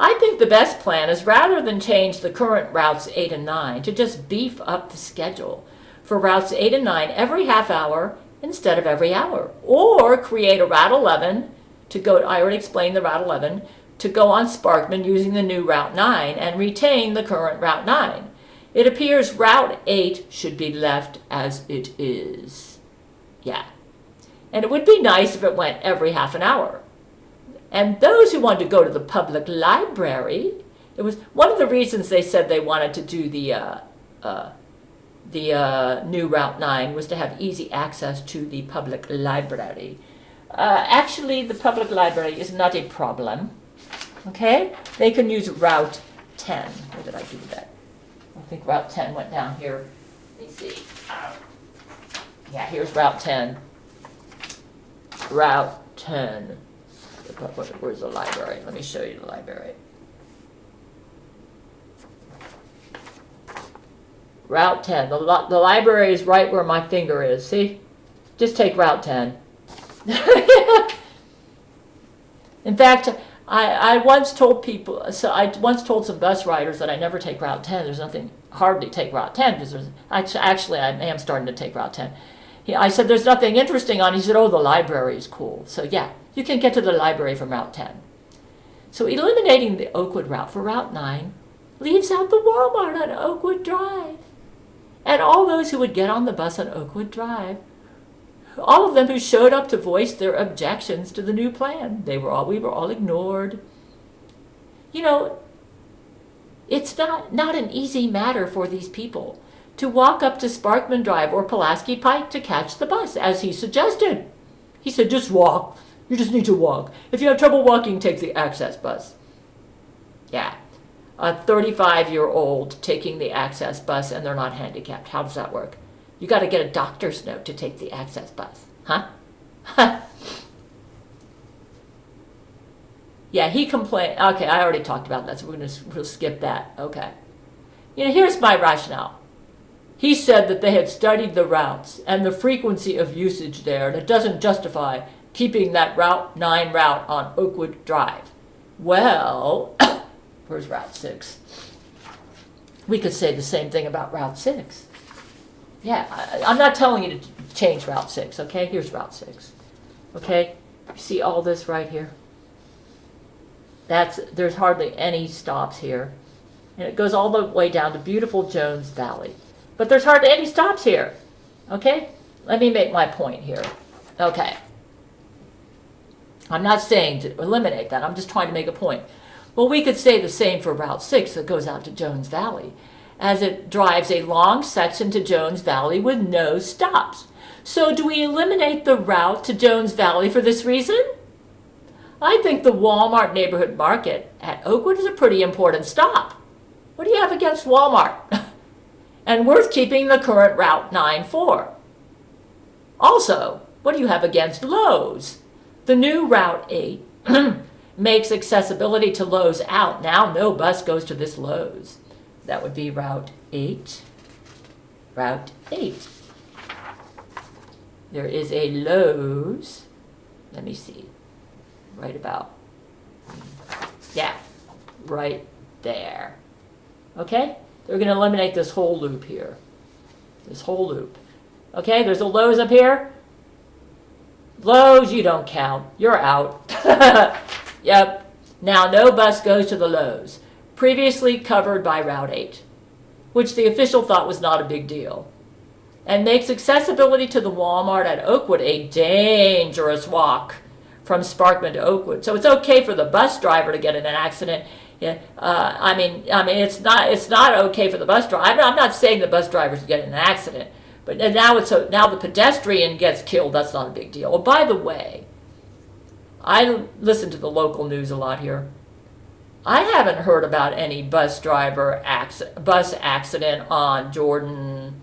I think the best plan is, rather than change the current routes 8 and 9, to just beef up the schedule for routes 8 and 9 every half hour instead of every hour. Or create a Route 11 to go, I already explained the Route 11, to go on Sparkman using the new Route 9 and retain the current Route 9. It appears Route 8 should be left as it is. Yeah. And it would be nice if it went every half an hour. And those who wanted to go to the public library, it was one of the reasons they said they wanted to do the new Route 9 was to have easy access to the public library. Actually, the public library is not a problem. Okay? They can use Route 10. Where did I do that? I think Route 10 went down here. Let me see. Yeah, here's Route 10. Route 10. Where's the library? Let me show you the library. Route 10. The library is right where my finger is. See? Just take Route 10. In fact, I once told some bus riders that I never take Route 10. There's nothing hard to take Route 10 because actually I am starting to take Route 10. I said there's nothing interesting on. He said, oh, the library is cool. So yeah, you can get to the library from Route 10. So eliminating the Oakwood route for Route 9 leaves out the Walmart on Oakwood Drive. And all those who would get on the bus on Oakwood Drive, all of them who showed up to voice their objections to the new plan, we were all ignored. You know, it's not an easy matter for these people to walk up to Sparkman Drive or Pulaski Pike to catch the bus, as he suggested. He said, just walk. You just need to walk. If you have trouble walking, take the access bus. Yeah. A 35-year-old taking the access bus and they're not handicapped. How does that work? You got to get a doctor's note to take the access bus. Huh? Yeah, he complained. Okay, I already talked about that, so we'll skip that. Okay. You know, here's my rationale. He said that they had studied the routes and the frequency of usage there, and it doesn't justify keeping that Route 9 route on Oakwood Drive. Well, where's Route 6? We could say the same thing about Route 6. Yeah, I'm not telling you to change Route 6, okay? Here's Route 6, okay? You see all this right here? There's hardly any stops here. and it goes all the way down to beautiful Jones Valley. But there's hardly any stops here. Okay? Let me make my point here. Okay. I'm not saying to eliminate that. I'm just trying to make a point. Well, we could say the same for Route 6 that goes out to Jones Valley, as it drives a long section to Jones Valley with no stops. So do we eliminate the route to Jones Valley for this reason? I think the Walmart Neighborhood Market at Oakwood is a pretty important stop. What do you have against Walmart? And worth keeping the current Route 9-4. Also, what do you have against Lowe's? The new Route 8 makes accessibility to Lowe's out. Now no bus goes to this Lowe's. That would be Route 8. Route 8. There is a Lowe's. Let me see. Right about. Yeah, right there. Okay? They're going to eliminate this whole loop here. This whole loop. Okay, there's a Lowe's up here. Lowe's, you don't count. You're out. Yep. Now no bus goes to the Lowe's, previously covered by Route 8, which the official thought was not a big deal, and makes accessibility to the Walmart at Oakwood a dangerous walk from Sparkman to Oakwood. So it's okay for the bus driver to get in an accident. Yeah, I mean, it's not okay for the bus driver. I'm not saying the bus drivers get in an accident, but now the pedestrian gets killed. That's not a big deal. Oh, by the way, I listen to the local news a lot here. I haven't heard about any bus accident on Jordan.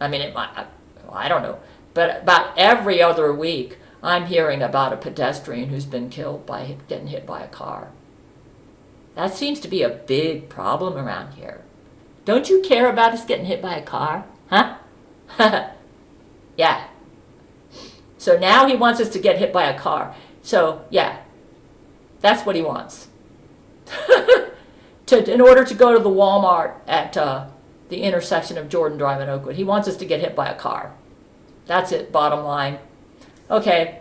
I mean, I don't know, but about every other week, I'm hearing about a pedestrian who's been killed by getting hit by a car. That seems to be a big problem around here. Don't you care about us getting hit by a car? Huh? Yeah. So now he wants us to get hit by a car. So, yeah, that's what he wants. In order to go to the Walmart at the intersection of Jordan Drive and Oakwood, he wants us to get hit by a car. That's it, bottom line. Okay.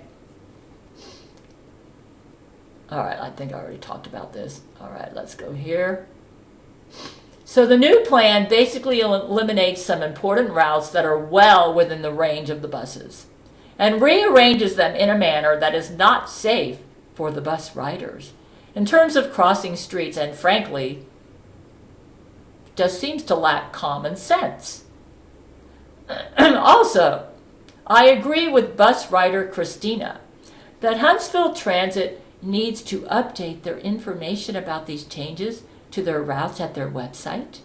All right, I think I already talked about this. All right, let's go here. So the new plan basically eliminates some important routes that are well within the range of the buses and rearranges them in a manner that is not safe for the bus riders in terms of crossing streets, and frankly, just seems to lack common sense. Also, I agree with bus rider Christina that Huntsville Transit needs to update their information about these changes to their routes at their website.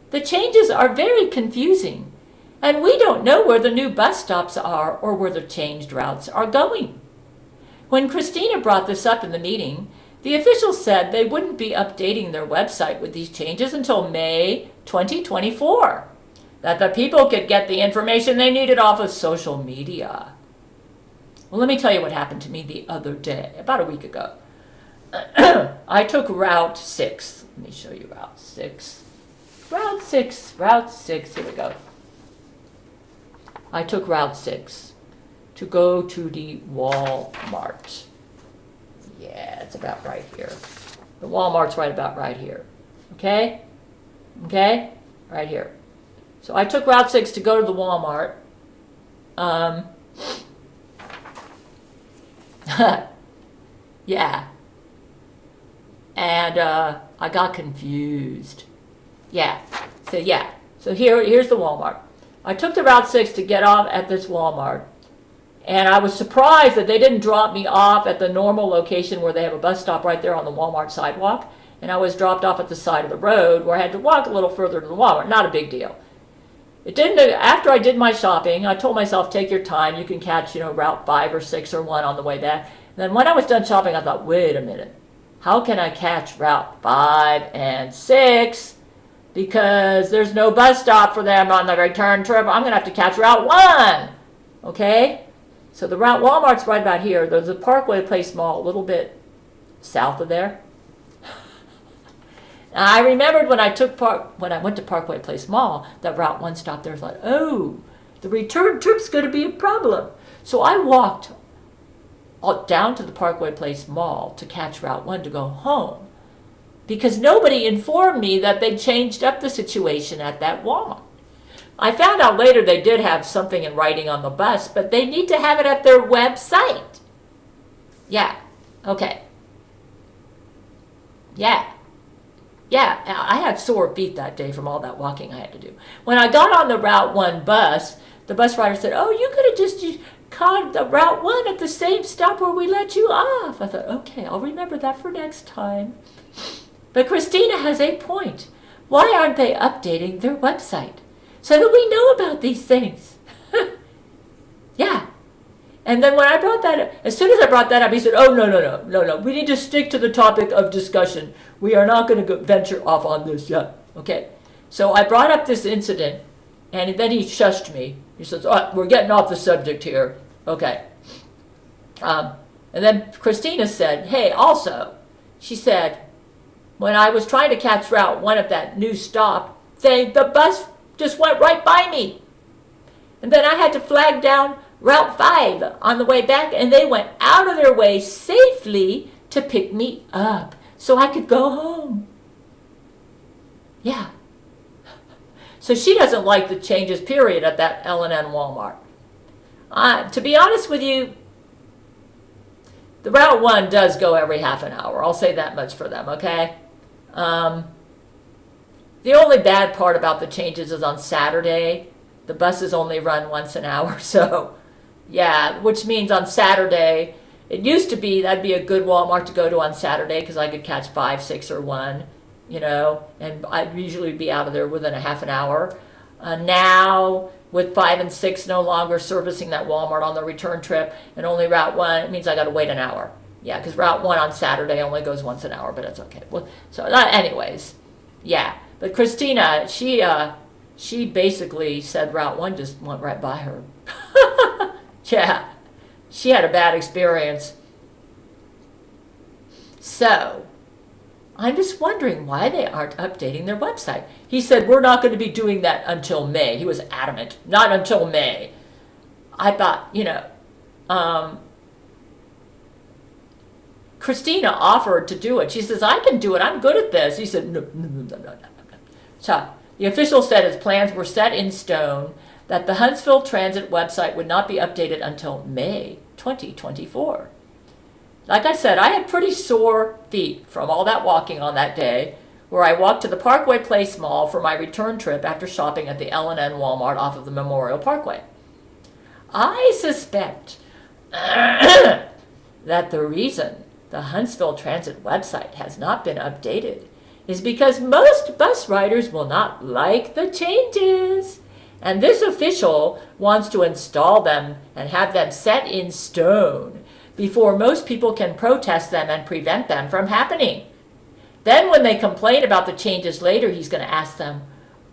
The changes are very confusing, and we don't know where the new bus stops are or where the changed routes are going. When Christina brought this up in the meeting, the officials said they wouldn't be updating their website with these changes until May 2024, that the people could get the information they needed off of social media. Well, let me tell you what happened to me the other day, about a week ago. I took Route 6. Let me show you Route 6. Route 6, here we go. I took Route 6 to go to the Walmart. Yeah, it's about right here. The Walmart's right about right here. Okay? Okay? Right here. So I took Route 6 to go to the Walmart. Yeah. And I got confused. Yeah. So here's the Walmart. I took the Route 6 to get off at this Walmart. And I was surprised that they didn't drop me off at the normal location where they have a bus stop right there on the Walmart sidewalk. And I was dropped off at the side of the road where I had to walk a little further to the Walmart. Not a big deal. It didn't. After I did my shopping, I told myself, take your time. You can catch, Route 5 or 6 or 1 on the way back. And then when I was done shopping, I thought, wait a minute. How can I catch Route 5 and 6? Because there's no bus stop for them on the return trip. I'm going to have to catch Route 1. Okay? So the route Walmart's right about here. There's a Parkway Place Mall a little bit south of there. Now, I remembered when I went to Parkway Place Mall, that Route 1 stopped there. I thought, oh, the return trip's going to be a problem. So I walked down to the Parkway Place Mall to catch Route 1 to go home. because nobody informed me that they changed up the situation at that Walmart. I found out later they did have something in writing on the bus, but they need to have it at their website. Yeah, okay. Yeah. Yeah, I had sore feet that day from all that walking I had to do. When I got on the Route 1 bus, the bus rider said, oh, you could have just caught the Route 1 at the same stop where we let you off. I thought, okay, I'll remember that for next time. But Christina has a point. Why aren't they updating their website so that we know about these things? Yeah. And then when I brought that up, as soon as I brought that up, he said, oh, no. We need to stick to the topic of discussion. We are not going to venture off on this yet. Okay. So I brought up this incident, and then he shushed me. He says, oh, we're getting off the subject here. Okay. And then Christina said, hey, also, she said, when I was trying to catch Route 1 at that new stop, the bus just went right by me. And then I had to flag down Route 5 on the way back, and they went out of their way safely to pick me up so I could go home. Yeah. So she doesn't like the changes, period, at that L&N Walmart. To be honest with you, the Route 1 does go every half an hour. I'll say that much for them, okay? The only bad part about the changes is on Saturday, the buses only run once an hour, so yeah, which means on Saturday, it used to be that'd be a good Walmart to go to on Saturday because I could catch 5, 6, or 1, and I'd usually be out of there within a half an hour. Now, with 5 and 6 no longer servicing that Walmart on the return trip and only Route 1, it means I got to wait an hour. Yeah, because Route 1 on Saturday only goes once an hour, but it's okay. Well, so anyways, yeah. But Christina, she basically said Route 1 just went right by her. Yeah, she had a bad experience. So, I'm just wondering why they aren't updating their website. He said, we're not going to be doing that until May. He was adamant, not until May. I thought, Christina offered to do it. She says, I can do it. I'm good at this. He said, no. So, the official said his plans were set in stone, that the Huntsville Transit website would not be updated until May 2024. Like I said, I had pretty sore feet from all that walking on that day, where I walked to the Parkway Place Mall for my return trip after shopping at the L&N Walmart off of the Memorial Parkway. I suspect that the reason the Huntsville Transit website has not been updated is because most bus riders will not like the changes. And this official wants to install them and have them set in stone before most people can protest them and prevent them from happening. Then when they complain about the changes later, he's going to ask them,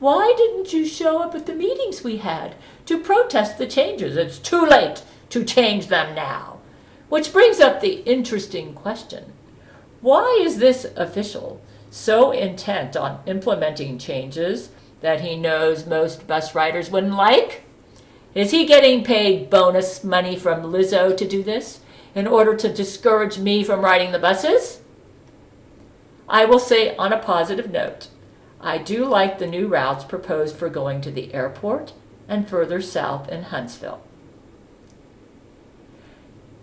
why didn't you show up at the meetings we had to protest the changes? It's too late to change them now. Which brings up the interesting question. Why is this official so intent on implementing changes that he knows most bus riders wouldn't like? Is he getting paid bonus money from Lizzo to do this in order to discourage me from riding the buses? I will say on a positive note, I do like the new routes proposed for going to the airport and further south in Huntsville.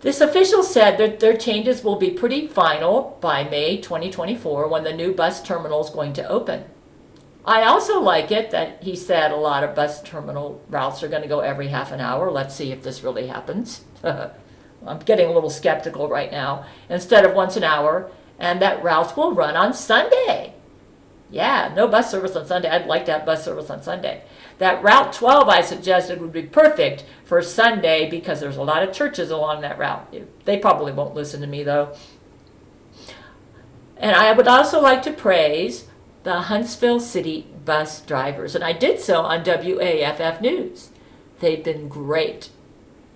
This official said that their changes will be pretty final by May 2024 when the new bus terminal is going to open. I also like it that he said a lot of bus terminal routes are going to go every half an hour. Let's see if this really happens. I'm getting a little skeptical right now. Instead of once an hour, and that routes will run on Sunday. Yeah, no bus service on Sunday. I'd like to have bus service on Sunday. That Route 12 I suggested would be perfect for Sunday because there's a lot of churches along that route. They probably won't listen to me though. And I would also like to praise the Huntsville City bus drivers, and I did so on WAFF News. They've been great.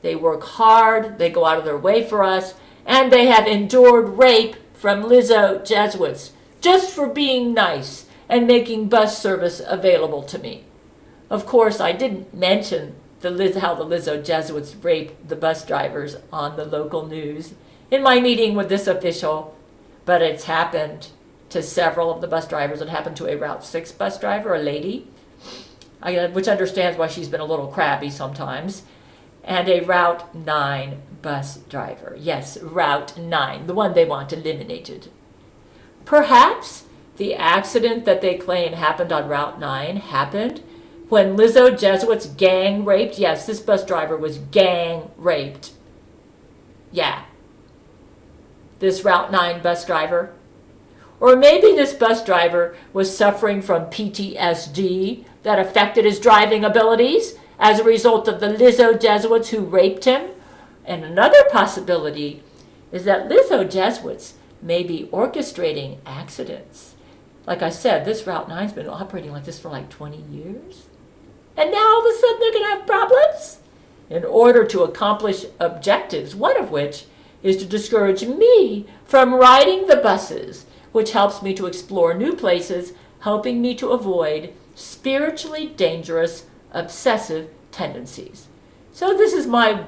They work hard, they go out of their way for us, and they have endured rape from Lizzo Jesuits just for being nice and making bus service available to me. Of course, I didn't mention how the Lizzo Jesuits raped the bus drivers on the local news in my meeting with this official, but it's happened to several of the bus drivers. It happened to a Route 6 bus driver, a lady, which understands why she's been a little crabby sometimes, and a Route 9 bus driver. Yes, Route 9, the one they want eliminated. Perhaps the accident that they claim happened on Route 9 happened when Lizzo Jesuits gang raped. Yes, this bus driver was gang raped. Yeah. This Route 9 bus driver. Or maybe this bus driver was suffering from PTSD that affected his driving abilities as a result of the Lizzo Jesuits who raped him. And another possibility is that Lizzo Jesuits may be orchestrating accidents. Like I said, this Route 9's been operating like this for like 20 years. And now all of a sudden they're going to have problems? In order to accomplish objectives, one of which is to discourage me from riding the buses, which helps me to explore new places, helping me to avoid spiritually dangerous, obsessive tendencies. So this is my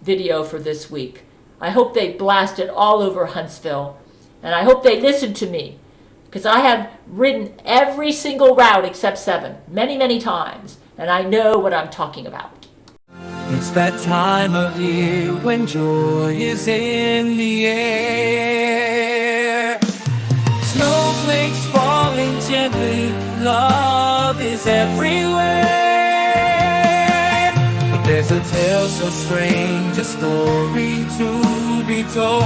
video for this week. I hope they blast it all over Huntsville, and I hope they listen to me, because I have ridden every single route except 7, many, many times, and I know what I'm talking about. It's that time of year when joy is in the air. Snowflakes falling gently, love is everywhere. But there's a tale so strange, a story to be told,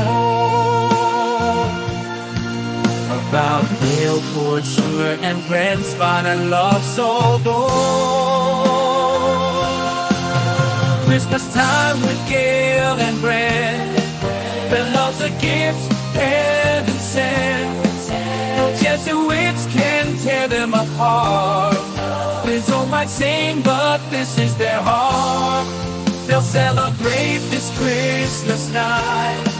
about Gail Schuler and friends find a love so bold. Christmas time with Gail and Brent, their love's a gift heaven sent. No Jesuits can tear them apart. Lizzo might sing, but this is their heart. They'll celebrate this Christmas night